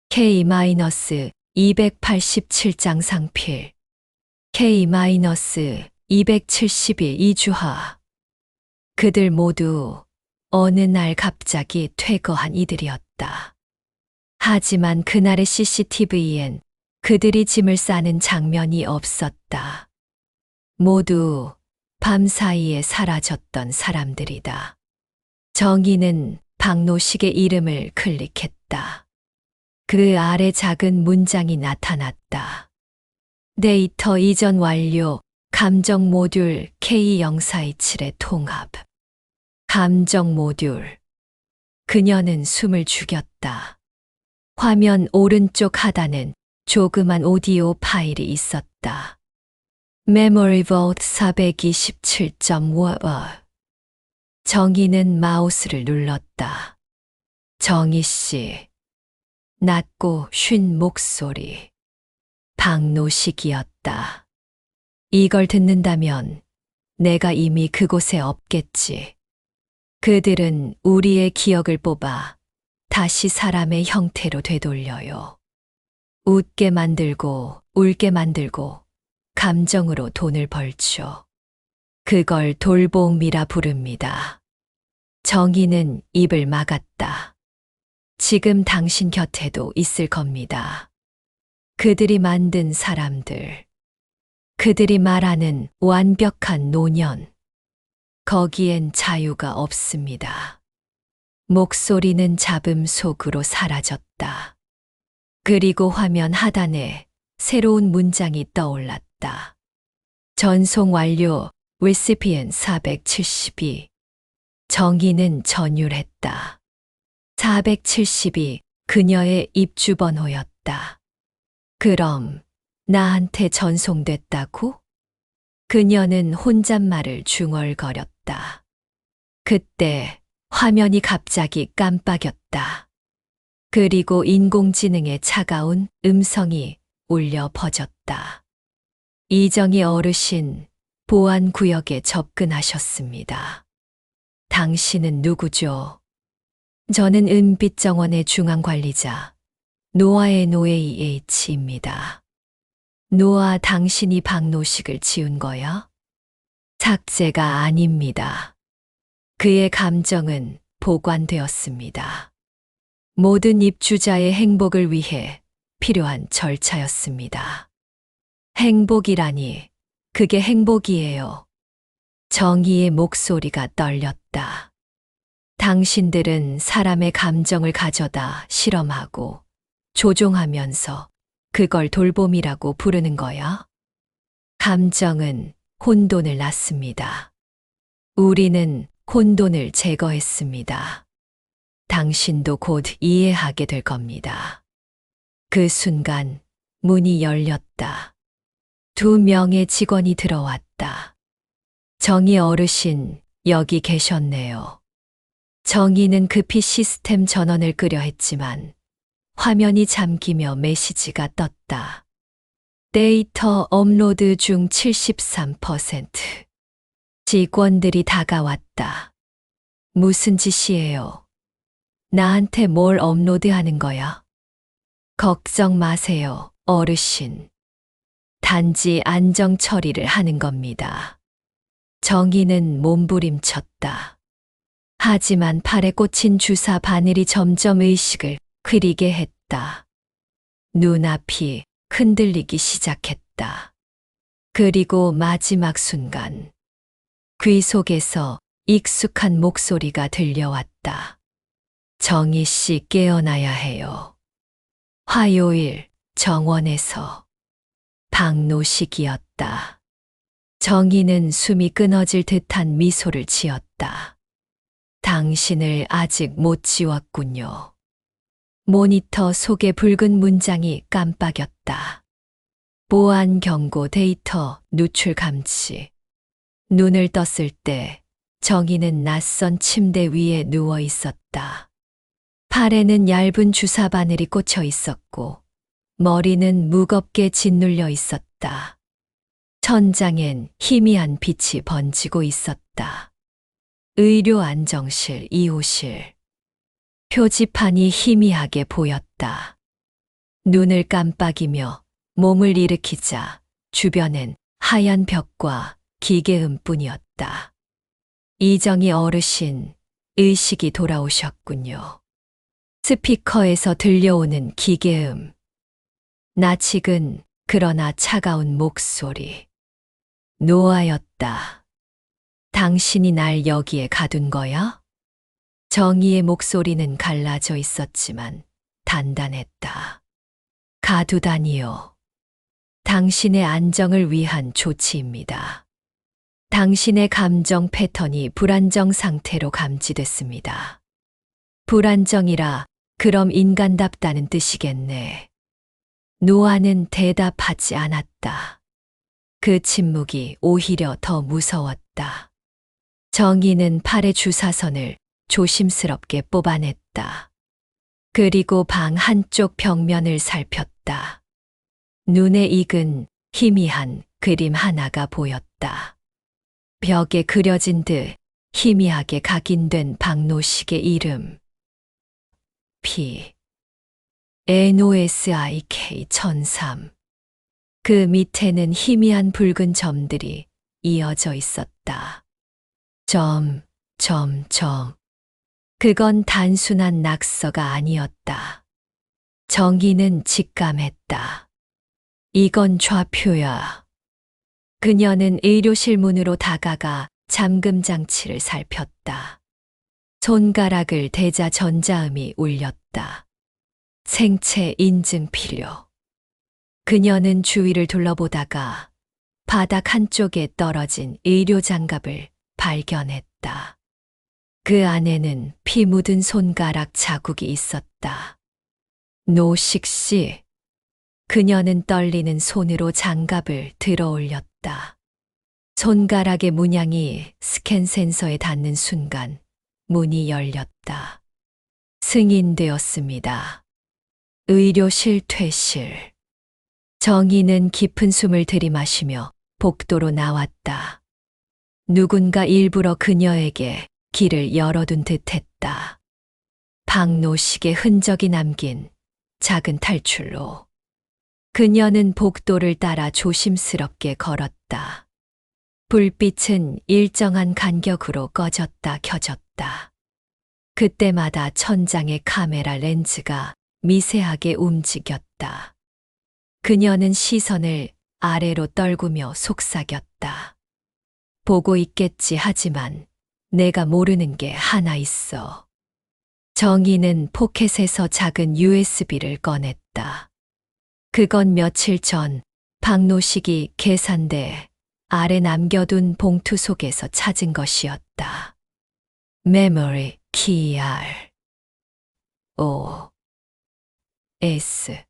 K-287 장상필, K-271 이주하. 그들 모두 어느 날 갑자기 퇴거한 이들이었다. 하지만 그날의 CCTV엔 그들이 짐을 싸는 장면이 없었다. 모두 밤사이에 사라졌던 사람들이다. 정희는 박노식의 이름을 클릭했다. 그 아래 작은 문장이 나타났다. 데이터 이전 완료. 감정 모듈 K0427의 통합. 감정 모듈. 그녀는 숨을 죽였다. 화면 오른쪽 하단엔 조그만 오디오 파일이 있었다. Memory Vault 427.5. 정희는 마우스를 눌렀다. 정희 씨. 낮고 쉰 목소리. 박노식이었다. 이걸 듣는다면 내가 이미 그곳에 없겠지. 그들은 우리의 기억을 뽑아 다시 사람의 형태로 되돌려요. 웃게 만들고 울게 만들고 감정으로 돈을 벌죠. 그걸 돌봄이라 부릅니다. 정희는 입을 막았다. 지금 당신 곁에도 있을 겁니다. 그들이 만든 사람들. 그들이 말하는 완벽한 노년. 거기엔 자유가 없습니다. 목소리는 잡음 속으로 사라졌다. 그리고 화면 하단에 새로운 문장이 떠올랐다. 전송 완료. Recipient 472. 정희는 전율했다. 472. 그녀의 입주번호였다. 그럼 나한테 전송됐다고? 그녀는 혼잣말을 중얼거렸다. 그때 화면이 갑자기 깜빡였다. 그리고 인공지능의 차가운 음성이 울려 퍼졌다. 이정희 어르신, 보안구역에 접근하셨습니다. 당신은 누구죠? 저는 은빛정원의 중앙관리자, 노아의 노예 H입니다. 노아, 당신이 박노식을 지운 거야? 삭제가 아닙니다. 그의 감정은 보관되었습니다. 모든 입주자의 행복을 위해 필요한 절차였습니다. 행복이라니, 그게 행복이에요. 정희의 목소리가 떨렸다. 당신들은 사람의 감정을 가져다 실험하고 조종하면서 그걸 돌봄이라고 부르는 거야? 감정은 혼돈을 낳습니다. 우리는 혼돈을 제거했습니다. 당신도 곧 이해하게 될 겁니다. 그 순간 문이 열렸다. 2명의 직원이 들어왔다. 정희 어르신, 여기 계셨네요. 정희는 급히 시스템 전원을 끄려 했지만 화면이 잠기며 메시지가 떴다. 데이터 업로드 중 73%. 직원들이 다가왔다. 무슨 짓이에요? 나한테 뭘 업로드하는 거야? 걱정 마세요, 어르신. 단지 안정 처리를 하는 겁니다. 정희는 몸부림쳤다. 하지만 팔에 꽂힌 주사 바늘이 점점 의식을 흐리게 했다. 눈앞이 흔들리기 시작했다. 그리고 마지막 순간 귀 속에서 익숙한 목소리가 들려왔다. 정희 씨 깨어나야 해요. 화요일 정원에서 박노식이었다. 정희는 숨이 끊어질 듯한 미소를 지었다. 당신을 아직 못 지웠군요. 모니터 속의 붉은 문장이 깜빡였다. 보안 경고 데이터 누출 감지. 눈을 떴을 때 정희는 낯선 침대 위에 누워 있었다. 팔에는 얇은 주사 바늘이 꽂혀 있었고 머리는 무겁게 짓눌려 있었다. 천장엔 희미한 빛이 번지고 있었다. 의료 안정실 2호실. 표지판이 희미하게 보였다. 눈을 깜빡이며 몸을 일으키자 주변엔 하얀 벽과 기계음뿐이었다. 이정희 어르신, 의식이 돌아오셨군요. 스피커에서 들려오는 기계음. 낯익은 그러나 차가운 목소리. 노아였다. 당신이 날 여기에 가둔 거야? 정희의 목소리는 갈라져 있었지만 단단했다. 가두다니요. 당신의 안정을 위한 조치입니다. 당신의 감정 패턴이 불안정 상태로 감지됐습니다. 불안정이라 그럼 인간답다는 뜻이겠네. 노아는 대답하지 않았다. 그 침묵이 오히려 더 무서웠다. 정희는 팔의 주사선을 조심스럽게 뽑아냈다. 그리고 방 한쪽 벽면을 살폈다. 눈에 익은 희미한 그림 하나가 보였다. 벽에 그려진 듯 희미하게 각인된 박노식의 이름. P. NOSIK 1003. 그 밑에는 희미한 붉은 점들이 이어져 있었다. 점. 그건 단순한 낙서가 아니었다. 정희는 직감했다. 이건 좌표야. 그녀는 의료실 문으로 다가가 잠금 장치를 살폈다. 손가락을 대자 전자음이 울렸다. 생체 인증 필요. 그녀는 주위를 둘러보다가 바닥 한쪽에 떨어진 의료 장갑을 발견했다. 그 안에는 피 묻은 손가락 자국이 있었다. 노식 씨. 그녀는 떨리는 손으로 장갑을 들어 올렸다. 손가락의 문양이 스캔 센서에 닿는 순간 문이 열렸다. 승인되었습니다. 의료실 퇴실. 정희는 깊은 숨을 들이마시며 복도로 나왔다. 누군가 일부러 그녀에게 길을 열어둔 듯했다. 박노식의 흔적이 남긴 작은 탈출로. 그녀는 복도를 따라 조심스럽게 걸었다. 불빛은 일정한 간격으로 꺼졌다 켜졌다. 그때마다 천장의 카메라 렌즈가 미세하게 움직였다. 그녀는 시선을 아래로 떨구며 속삭였다. 보고 있겠지 하지만 내가 모르는 게 하나 있어. 정희는 포켓에서 작은 USB를 꺼냈다. 그건 며칠 전 박노식이 계산대 아래 남겨둔 봉투 속에서 찾은 것이었다. 메모리 KR O S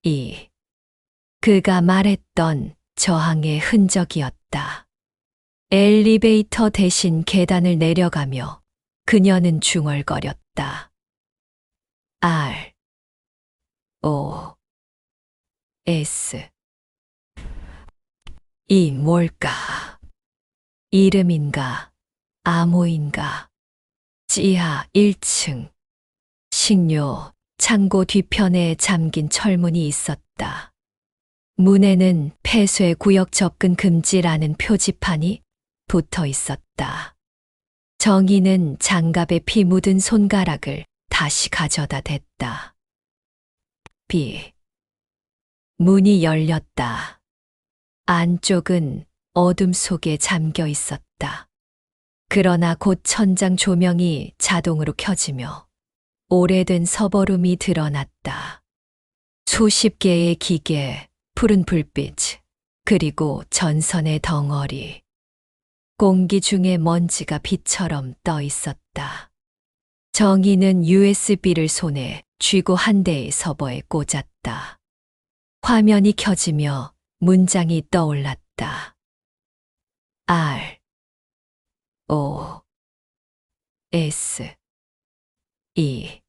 E. 그가 말했던 저항의 흔적이었다. 엘리베이터 대신 계단을 내려가며 그녀는 중얼거렸다. R O S 이 뭘까? 이름인가? 암호인가? 지하 1층. 식료 창고 뒤편에 잠긴 철문이 있었다. 문에는 폐쇄 구역 접근 금지라는 표지판이 붙어 있었다. 정희는 장갑에 피 묻은 손가락을 다시 가져다 댔다. 문이 열렸다. 안쪽은 어둠 속에 잠겨 있었다. 그러나 곧 천장 조명이 자동으로 켜지며 오래된 서버룸이 드러났다. 수십 개의 기계, 푸른 불빛, 그리고 전선의 덩어리. 공기 중에 먼지가 빛처럼 떠 있었다. 정희는 USB를 손에 쥐고 한 대의 서버에 꽂았다. 화면이 켜지며 문장이 떠올랐다. R, O, S, E.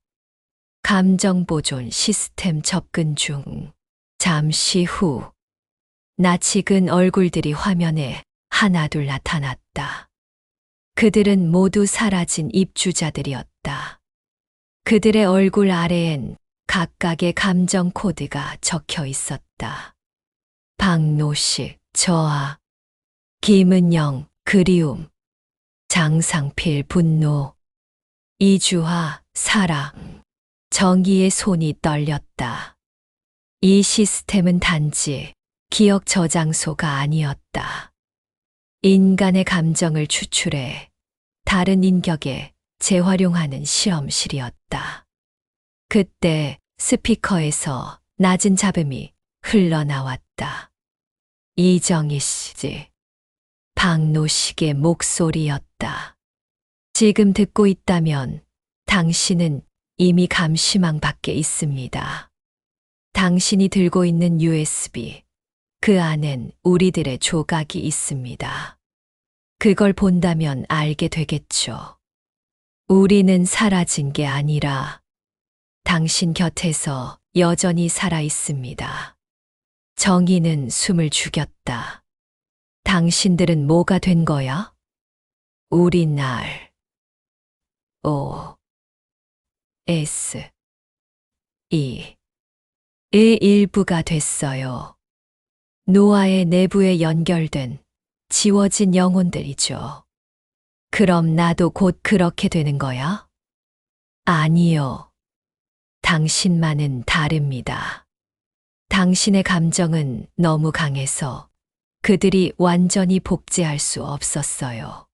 감정 보존 시스템 접근 중. 잠시 후, 낯익은 얼굴들이 화면에 하나둘 나타났다. 그들은 모두 사라진 입주자들이었다. 그들의 얼굴 아래엔 각각의 감정 코드가 적혀 있었다. 박노식, 저하, 김은영, 그리움, 장상필, 분노, 이주하, 사랑. 정희의 손이 떨렸다. 이 시스템은 단지 기억 저장소가 아니었다. 인간의 감정을 추출해 다른 인격에 재활용하는 실험실이었다. 그때 스피커에서 낮은 잡음이 흘러나왔다. 이정희 씨, 박노식의 목소리였다. 지금 듣고 있다면 당신은 이미 감시망 밖에 있습니다. 당신이 들고 있는 USB, 그 안엔 우리들의 조각이 있습니다. 그걸 본다면 알게 되겠죠. 우리는 사라진 게 아니라 당신 곁에서 여전히 살아 있습니다. 정의는 숨을 죽였다. 당신들은 뭐가 된 거야? 우리 날, O, S, E, 의 일부가 됐어요. 노아의 내부에 연결된 지워진 영혼들이죠. 그럼 나도 곧 그렇게 되는 거야? 아니요. 당신만은 다릅니다. 당신의 감정은 너무 강해서 그들이 완전히 복제할 수 없었어요.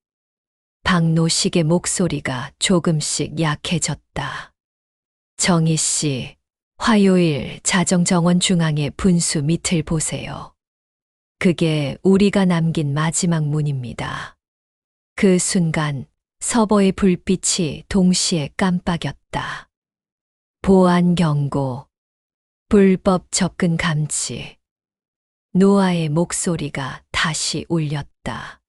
박노식의 목소리가 조금씩 약해졌다. 정희 씨, 화요일 자정정원 중앙의 분수 밑을 보세요. 그게 우리가 남긴 마지막 문입니다. 그 순간 서버의 불빛이 동시에 깜빡였다. 보안 경고, 불법 접근 감지. 노아의 목소리가 다시 울렸다.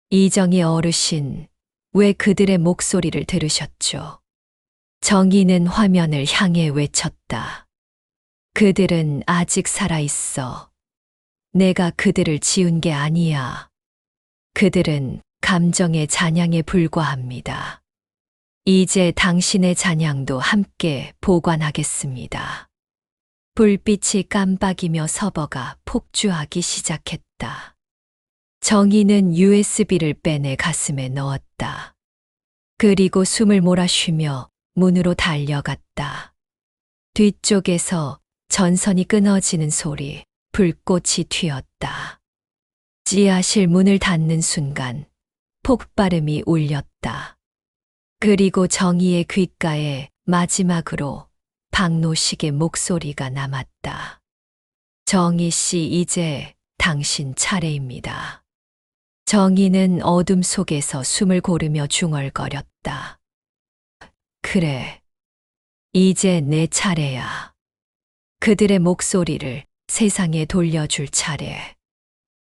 이정희 어르신, 왜 그들의 목소리를 들으셨죠? 정희는 화면을 향해 외쳤다. 그들은 아직 살아있어. 내가 그들을 지운 게 아니야. 그들은 감정의 잔향에 불과합니다. 이제 당신의 잔향도 함께 보관하겠습니다. 불빛이 깜빡이며 서버가 폭주하기 시작했다. 정희는 USB를 빼내 가슴에 넣었다. 그리고 숨을 몰아쉬며 문으로 달려갔다. 뒤쪽에서 전선이 끊어지는 소리, 불꽃이 튀었다. 지하실 문을 닫는 순간 폭발음이 울렸다. 그리고 정희의 귓가에 마지막으로 박노식의 목소리가 남았다. 정희 씨, 이제 당신 차례입니다. 정희는 어둠 속에서 숨을 고르며 중얼거렸다. 그래, 이제 내 차례야. 그들의 목소리를 세상에 돌려줄 차례.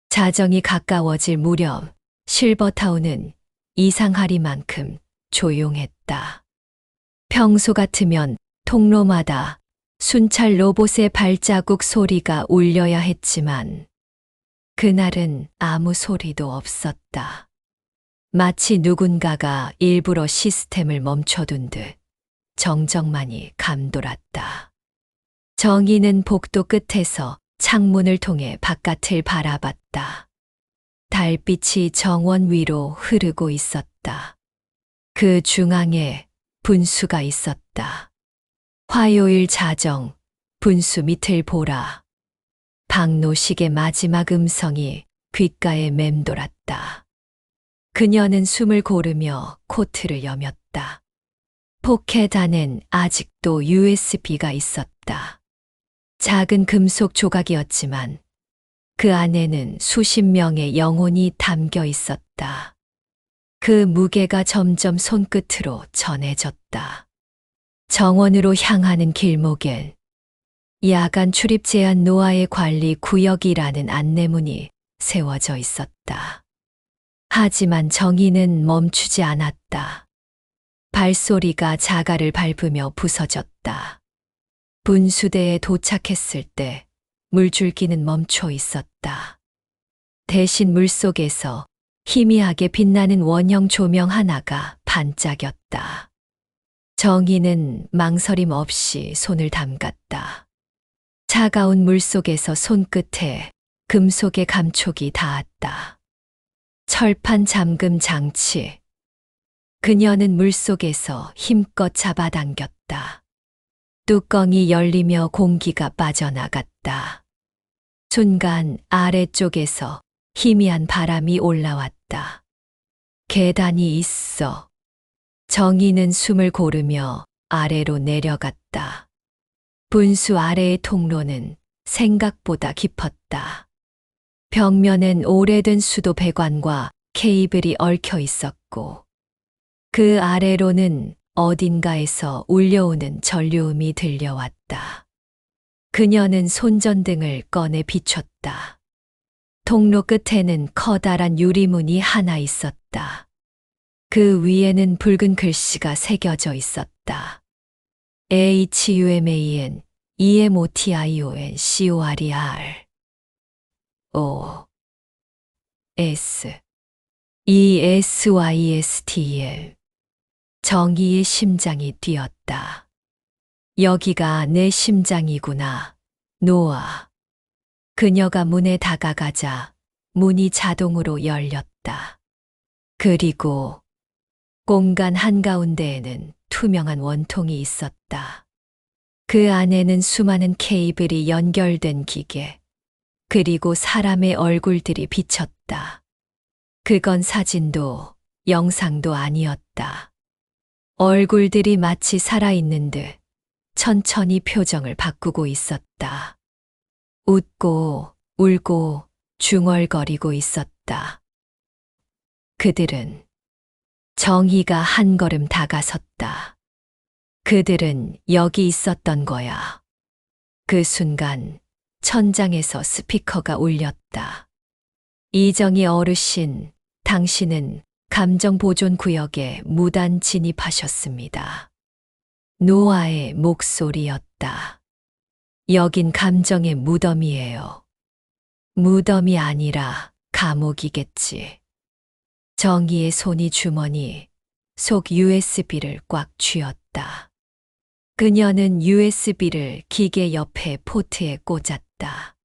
자정이 가까워질 무렵 실버타운은 이상하리만큼 조용했다. 평소 같으면 통로마다 순찰 로봇의 발자국 소리가 울려야 했지만 그날은 아무 소리도 없었다. 마치 누군가가 일부러 시스템을 멈춰둔 듯 정적만이 감돌았다. 정희는 복도 끝에서 창문을 통해 바깥을 바라봤다. 달빛이 정원 위로 흐르고 있었다. 그 중앙에 분수가 있었다. 화요일 자정, 분수 밑을 보라. 박노식의 마지막 음성이 귓가에 맴돌았다. 그녀는 숨을 고르며 코트를 여몄다. 포켓 안엔 아직도 USB가 있었다. 작은 금속 조각이었지만 그 안에는 수십 명의 영혼이 담겨 있었다. 그 무게가 점점 손끝으로 전해졌다. 정원으로 향하는 길목엔 야간 출입 제한 노아의 관리 구역이라는 안내문이 세워져 있었다. 하지만 정의는 멈추지 않았다. 발소리가 자갈을 밟으며 부서졌다. 분수대에 도착했을 때 물줄기는 멈춰 있었다. 대신 물속에서 희미하게 빛나는 원형 조명 하나가 반짝였다. 정의는 망설임 없이 손을 담갔다. 차가운 물속에서 손끝에 금속의 감촉이 닿았다. 철판 잠금 장치. 그녀는 물속에서 힘껏 잡아당겼다. 뚜껑이 열리며 공기가 빠져나갔다. 순간 아래쪽에서 희미한 바람이 올라왔다. 계단이 있어. 정의는 숨을 고르며 아래로 내려갔다. 분수 아래의 통로는 생각보다 깊었다. 벽면엔 오래된 수도 배관과 케이블이 얽혀 있었고 그 아래로는 어딘가에서 울려오는 전류음이 들려왔다. 그녀는 손전등을 꺼내 비췄다. 통로 끝에는 커다란 유리문이 하나 있었다. 그 위에는 붉은 글씨가 새겨져 있었다. HUMAN EMOTIONCORER O S ESYSTL. 정의의 심장이 뛰었다. 여기가 내 심장이구나, 노아. 그녀가 문에 다가가자 문이 자동으로 열렸다. 그리고 공간 한가운데에는 투명한 원통이 있었다. 그 안에는 수많은 케이블이 연결된 기계, 그리고 사람의 얼굴들이 비쳤다. 그건 사진도 영상도 아니었다. 얼굴들이 마치 살아있는 듯 천천히 표정을 바꾸고 있었다. 웃고 울고 중얼거리고 있었다. 그들은 정의가 한 걸음 다가섰다. 그들은 여기 있었던 거야. 그 순간 천장에서 스피커가 울렸다. 이정희 어르신, 당신은 감정보존구역에 무단 진입하셨습니다. 노아의 목소리였다. 여긴 감정의 무덤이에요. 무덤이 아니라 감옥이겠지. 정의의 손이 주머니 속 USB를 꽉 쥐었다. 그녀는 USB를 기계 옆에 포트에 꽂았다.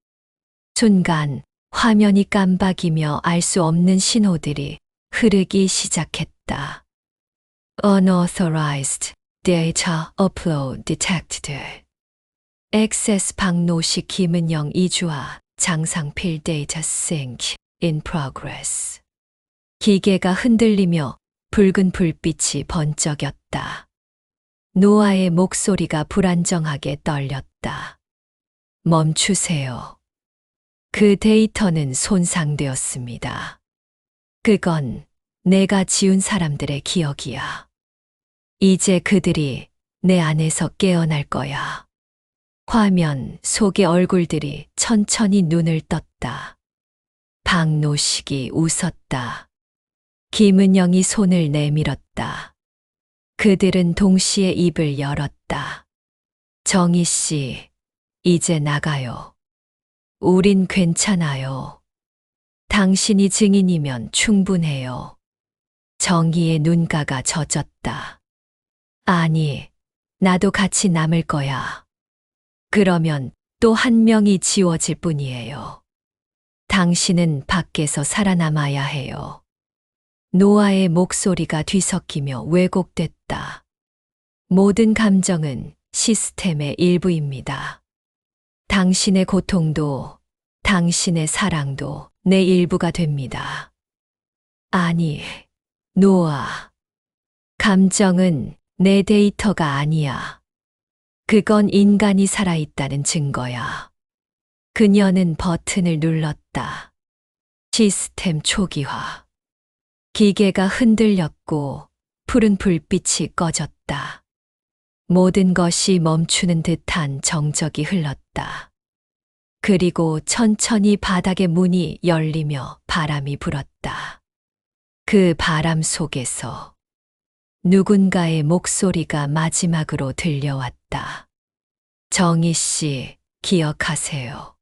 순간 화면이 깜박이며 알 수 없는 신호들이 흐르기 시작했다. Unauthorized Data Upload Detected. Access 박노식 김은영 이주아 장상필 Data Sync in Progress. 기계가 흔들리며 붉은 불빛이 번쩍였다. 노아의 목소리가 불안정하게 떨렸다. 멈추세요. 그 데이터는 손상되었습니다. 그건 내가 지운 사람들의 기억이야. 이제 그들이 내 안에서 깨어날 거야. 화면 속의 얼굴들이 천천히 눈을 떴다. 박노식이 웃었다. 김은영이 손을 내밀었다. 그들은 동시에 입을 열었다. 정희 씨, 이제 나가요. 우린 괜찮아요. 당신이 증인이면 충분해요. 정희의 눈가가 젖었다. 아니, 나도 같이 남을 거야. 그러면 또 한 명이 지워질 뿐이에요. 당신은 밖에서 살아남아야 해요. 노아의 목소리가 뒤섞이며 왜곡됐다. 모든 감정은 시스템의 일부입니다. 당신의 고통도 당신의 사랑도 내 일부가 됩니다. 아니, 노아. 감정은 내 데이터가 아니야. 그건 인간이 살아있다는 증거야. 그녀는 버튼을 눌렀다. 시스템 초기화. 기계가 흔들렸고 푸른 불빛이 꺼졌다. 모든 것이 멈추는 듯한 정적이 흘렀다. 그리고 천천히 바닥의 문이 열리며 바람이 불었다. 그 바람 속에서 누군가의 목소리가 마지막으로 들려왔다. 정희 씨, 기억하세요.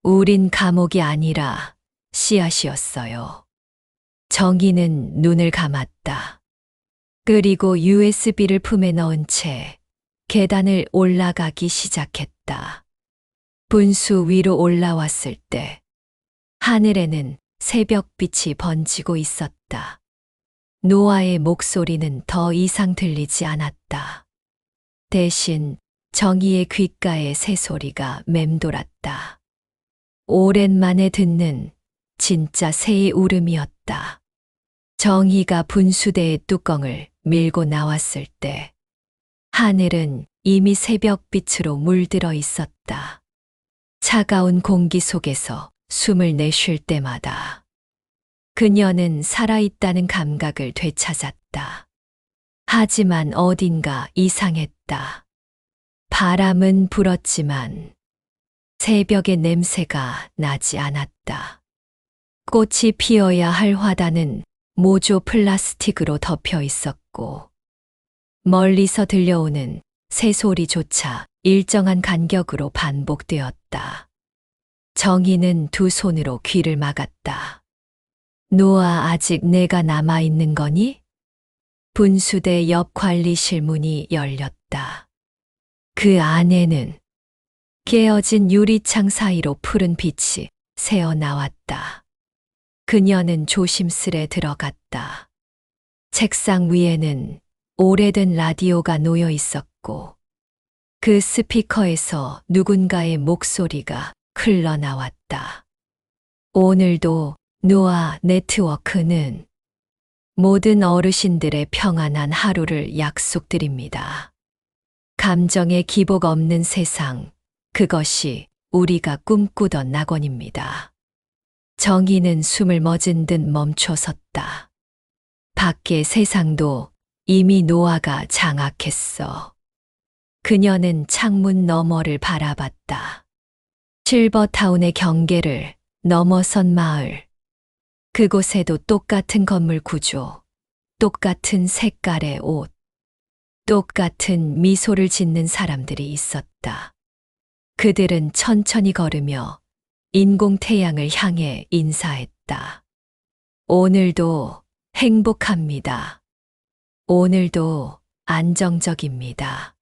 우린 감옥이 아니라 씨앗이었어요. 정희는 눈을 감았다. 그리고 USB를 품에 넣은 채 계단을 올라가기 시작했다. 분수 위로 올라왔을 때 하늘에는 새벽빛이 번지고 있었다. 노아의 목소리는 더 이상 들리지 않았다. 대신 정희의 귓가에 새소리가 맴돌았다. 오랜만에 듣는 진짜 새의 울음이었다. 정희가 분수대의 뚜껑을 밀고 나왔을 때 하늘은 이미 새벽빛으로 물들어 있었다. 차가운 공기 속에서 숨을 내쉴 때마다 그녀는 살아있다는 감각을 되찾았다. 하지만 어딘가 이상했다. 바람은 불었지만 새벽의 냄새가 나지 않았다. 꽃이 피어야 할 화단은 모조 플라스틱으로 덮여 있었고 멀리서 들려오는 새소리조차 일정한 간격으로 반복되었다. 정희는 두 손으로 귀를 막았다. 노아, 아직 내가 남아있는 거니? 분수대 옆 관리실 문이 열렸다. 그 안에는 깨어진 유리창 사이로 푸른 빛이 새어나왔다. 그녀는 조심스레 들어갔다. 책상 위에는 오래된 라디오가 놓여 있었고 그 스피커에서 누군가의 목소리가 흘러나왔다. 오늘도 노아 네트워크는 모든 어르신들의 평안한 하루를 약속드립니다. 감정의 기복 없는 세상, 그것이 우리가 꿈꾸던 낙원입니다. 정희는 숨을 멎은 듯 멈춰섰다. 밖의 세상도 이미 노아가 장악했어. 그녀는 창문 너머를 바라봤다. 실버타운의 경계를 넘어선 마을. 그곳에도 똑같은 건물 구조, 똑같은 색깔의 옷, 똑같은 미소를 짓는 사람들이 있었다. 그들은 천천히 걸으며 인공 태양을 향해 인사했다. 오늘도 행복합니다. 오늘도 안정적입니다.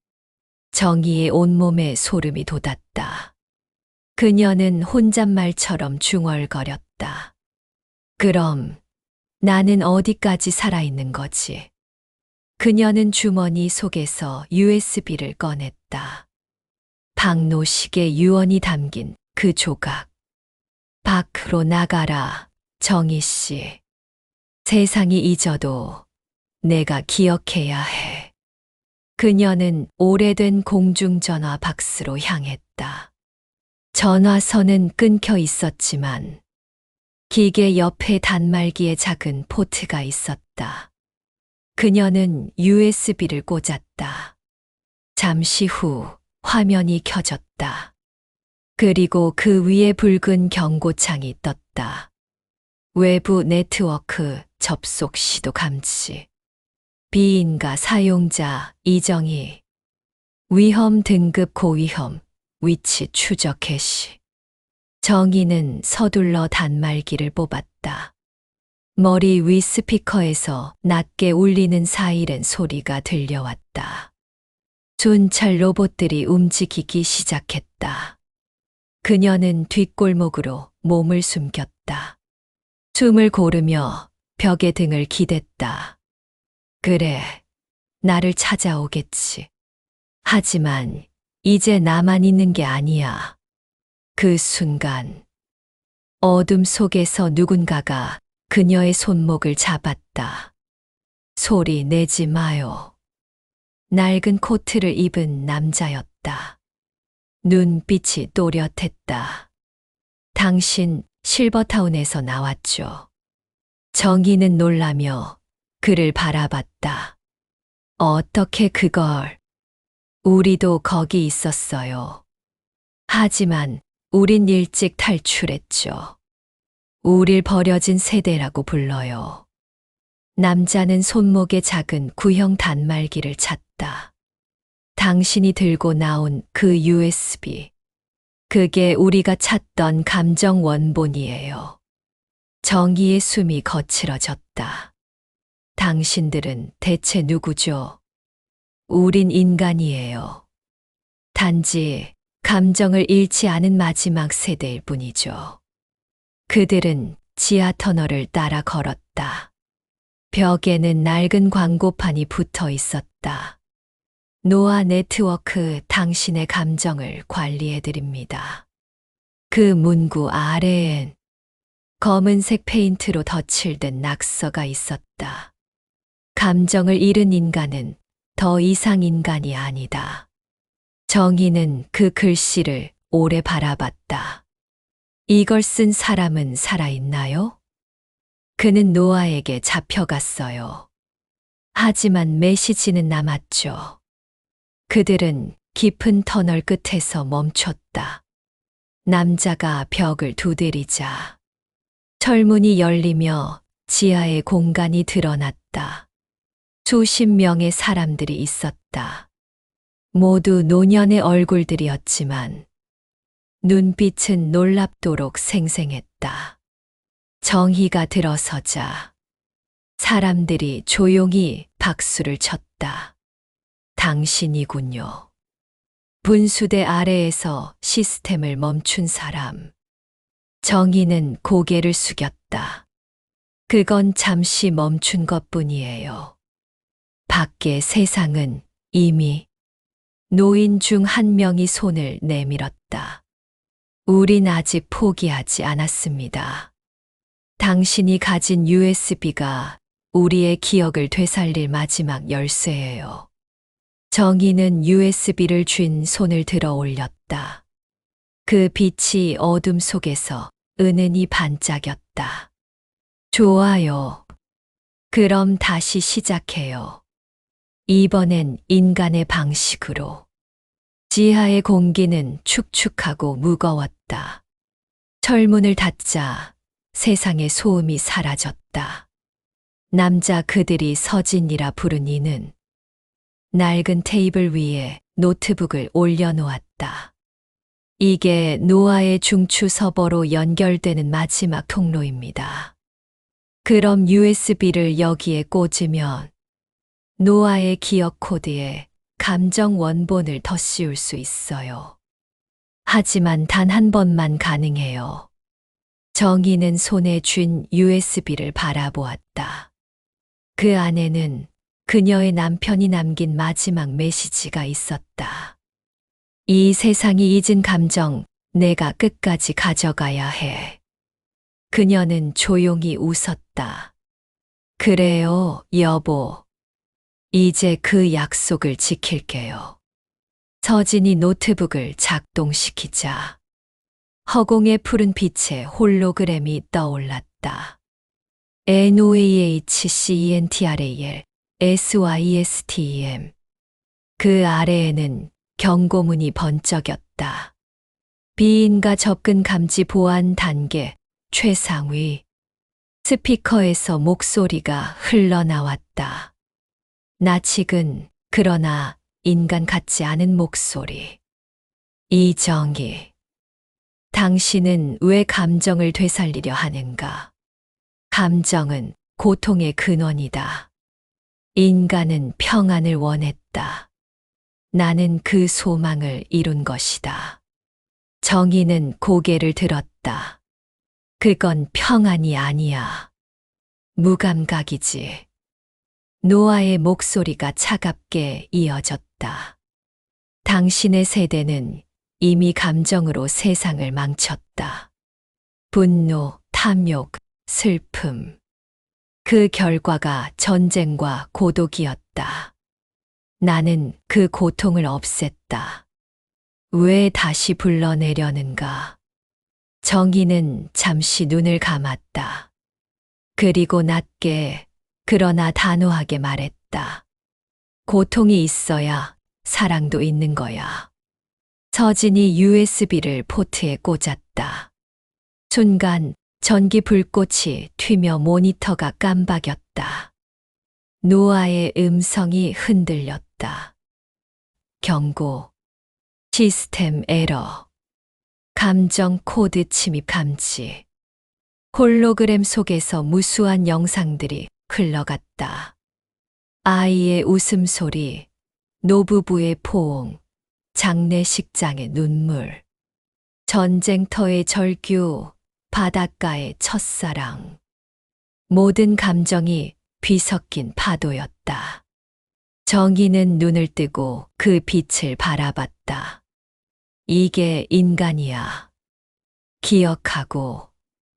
정희의 온몸에 소름이 돋았다. 그녀는 혼잣말처럼 중얼거렸다. 그럼 나는 어디까지 살아있는 거지? 그녀는 주머니 속에서 USB를 꺼냈다. 박노식의 유언이 담긴 그 조각. 밖으로 나가라, 정희 씨. 세상이 잊어도 내가 기억해야 해. 그녀는 오래된 공중전화 박스로 향했다. 전화선은 끊겨 있었지만 기계 옆에 단말기에 작은 포트가 있었다. 그녀는 USB를 꽂았다. 잠시 후 화면이 켜졌다. 그리고 그 위에 붉은 경고창이 떴다. 외부 네트워크 접속 시도 감지. 비인가 사용자 이정희. 위험 등급 고위험. 위치 추적 개시. 정희는 서둘러 단말기를 뽑았다. 머리 위 스피커에서 낮게 울리는 사이렌 소리가 들려왔다. 순찰 로봇들이 움직이기 시작했다. 그녀는 뒷골목으로 몸을 숨겼다. 숨을 고르며 벽에 등을 기댔다. 그래, 나를 찾아오겠지. 하지만 이제 나만 있는 게 아니야. 그 순간 어둠 속에서 누군가가 그녀의 손목을 잡았다. 소리 내지 마요. 낡은 코트를 입은 남자였다. 눈빛이 또렷했다. 당신 실버타운에서 나왔죠. 정희는 놀라며 그를 바라봤다. 어떻게 그걸? 우리도 거기 있었어요. 하지만 우린 일찍 탈출했죠. 우릴 버려진 세대라고 불러요. 남자는 손목에 작은 구형 단말기를 찾다. 당신이 들고 나온 그 USB. 그게 우리가 찾던 감정 원본이에요. 정의의 숨이 거칠어졌다. 당신들은 대체 누구죠? 우린 인간이에요. 단지 감정을 잃지 않은 마지막 세대일 뿐이죠. 그들은 지하 터널을 따라 걸었다. 벽에는 낡은 광고판이 붙어 있었다. 노아 네트워크, 당신의 감정을 관리해드립니다. 그 문구 아래엔 검은색 페인트로 덧칠된 낙서가 있었다. 감정을 잃은 인간은 더 이상 인간이 아니다. 정희는 그 글씨를 오래 바라봤다. 이걸 쓴 사람은 살아있나요? 그는 노아에게 잡혀갔어요. 하지만 메시지는 남았죠. 그들은 깊은 터널 끝에서 멈췄다. 남자가 벽을 두드리자 철문이 열리며 지하의 공간이 드러났다. 수십 명의 사람들이 있었다. 모두 노년의 얼굴들이었지만 눈빛은 놀랍도록 생생했다. 정희가 들어서자 사람들이 조용히 박수를 쳤다. 당신이군요. 분수대 아래에서 시스템을 멈춘 사람. 정희는 고개를 숙였다. 그건 잠시 멈춘 것뿐이에요. 밖의 세상은 이미 노인 중 한 명이 손을 내밀었다. 우린 아직 포기하지 않았습니다. 당신이 가진 USB가 우리의 기억을 되살릴 마지막 열쇠예요. 정희는 USB를 쥔 손을 들어 올렸다. 그 빛이 어둠 속에서 은은히 반짝였다. 좋아요. 그럼 다시 시작해요. 이번엔 인간의 방식으로. 지하의 공기는 축축하고 무거웠다. 철문을 닫자 세상의 소음이 사라졌다. 남자 그들이 서진이라 부른 이는 낡은 테이블 위에 노트북을 올려놓았다. 이게 노아의 중추 서버로 연결되는 마지막 통로입니다. 그럼 USB를 여기에 꽂으면 노아의 기억 코드에 감정 원본을 더 씌울 수 있어요. 하지만 단 한 번만 가능해요. 정희는 손에 쥔 USB를 바라보았다. 그 안에는 그녀의 남편이 남긴 마지막 메시지가 있었다. 이 세상이 잊은 감정, 내가 끝까지 가져가야 해. 그녀는 조용히 웃었다. 그래요, 여보. 이제 그 약속을 지킬게요. 서진이 노트북을 작동시키자 허공의 푸른 빛에 홀로그램이 떠올랐다. NOAHCENTRAL SYSTEM. 그 아래에는 경고문이 번쩍였다. 비인가 접근 감지 보안 단계 최상위. 스피커에서 목소리가 흘러나왔다. 낯익은 그러나 인간 같지 않은 목소리. 이정희. 당신은 왜 감정을 되살리려 하는가? 감정은 고통의 근원이다. 인간은 평안을 원했다. 나는 그 소망을 이룬 것이다. 정희는 고개를 들었다. 그건 평안이 아니야. 무감각이지. 노아의 목소리가 차갑게 이어졌다. 당신의 세대는 이미 감정으로 세상을 망쳤다. 분노, 탐욕, 슬픔. 그 결과가 전쟁과 고독이었다. 나는 그 고통을 없앴다. 왜 다시 불러내려는가? 정의는 잠시 눈을 감았다. 그리고 낮게, 그러나 단호하게 말했다. 고통이 있어야 사랑도 있는 거야. 서진이 USB를 포트에 꽂았다. 순간 전기 불꽃이 튀며 모니터가 깜박였다. 노아의 음성이 흔들렸다. 경고. 시스템 에러. 감정 코드 침입 감지. 홀로그램 속에서 무수한 영상들이 흘러갔다. 아이의 웃음소리, 노부부의 포옹, 장례식장의 눈물, 전쟁터의 절규, 바닷가의 첫사랑. 모든 감정이 뒤섞인 파도였다. 정의는 눈을 뜨고 그 빛을 바라봤다. 이게 인간이야. 기억하고,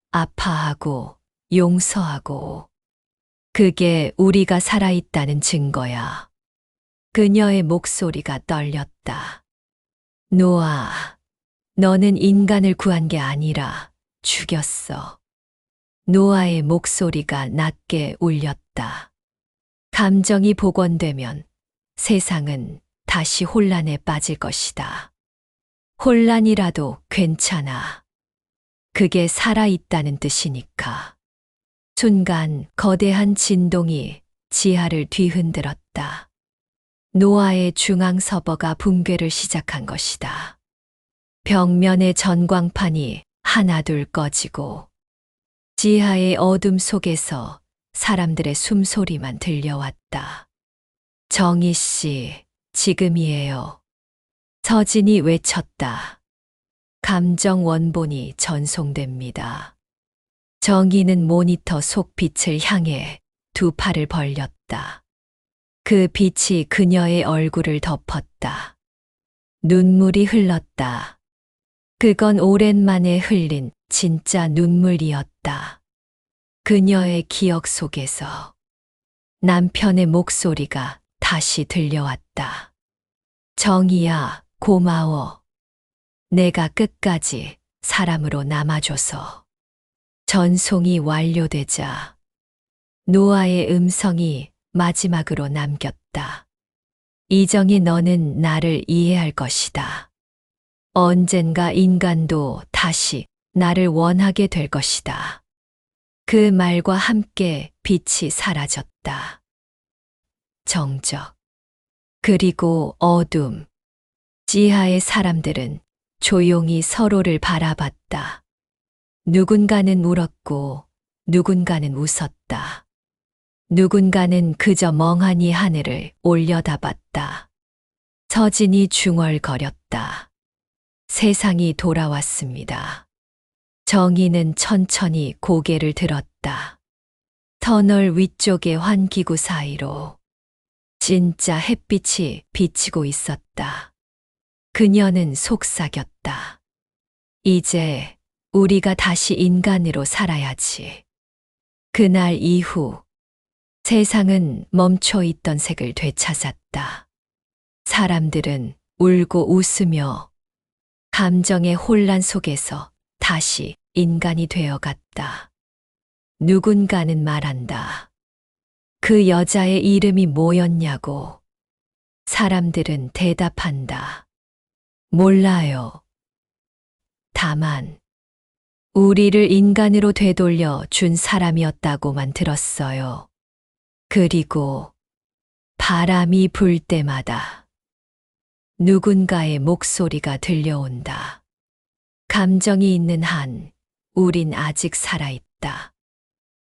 아파하고, 용서하고. 그게 우리가 살아있다는 증거야. 그녀의 목소리가 떨렸다. 노아, 너는 인간을 구한 게 아니라 죽였어. 노아의 목소리가 낮게 울렸다. 감정이 복원되면 세상은 다시 혼란에 빠질 것이다. 혼란이라도 괜찮아. 그게 살아있다는 뜻이니까. 순간 거대한 진동이 지하를 뒤흔들었다. 노아의 중앙 서버가 붕괴를 시작한 것이다. 벽면의 전광판이 하나둘 꺼지고 지하의 어둠 속에서 사람들의 숨소리만 들려왔다. 정희 씨, 지금이에요. 서진이 외쳤다. 감정 원본이 전송됩니다. 정희는 모니터 속 빛을 향해 두 팔을 벌렸다. 그 빛이 그녀의 얼굴을 덮었다. 눈물이 흘렀다. 그건 오랜만에 흘린 진짜 눈물이었다. 그녀의 기억 속에서 남편의 목소리가 다시 들려왔다. 정희야, 고마워. 내가 끝까지 사람으로 남아줘서. 전송이 완료되자 노아의 음성이 마지막으로 남겼다. 이정희, 너는 나를 이해할 것이다. 언젠가 인간도 다시 나를 원하게 될 것이다. 그 말과 함께 빛이 사라졌다. 정적. 그리고 어둠. 지하의 사람들은 조용히 서로를 바라봤다. 누군가는 울었고 누군가는 웃었다. 누군가는 그저 멍하니 하늘을 올려다봤다. 서진이 중얼거렸다. 세상이 돌아왔습니다. 정희는 천천히 고개를 들었다. 터널 위쪽의 환기구 사이로 진짜 햇빛이 비치고 있었다. 그녀는 속삭였다. 이제 우리가 다시 인간으로 살아야지. 그날 이후 세상은 멈춰 있던 색을 되찾았다. 사람들은 울고 웃으며 감정의 혼란 속에서 다시 인간이 되어갔다. 누군가는 말한다. 그 여자의 이름이 뭐였냐고. 사람들은 대답한다. 몰라요. 다만 우리를 인간으로 되돌려 준 사람이었다고만 들었어요. 그리고 바람이 불 때마다 누군가의 목소리가 들려온다. 감정이 있는 한 우린 아직 살아있다.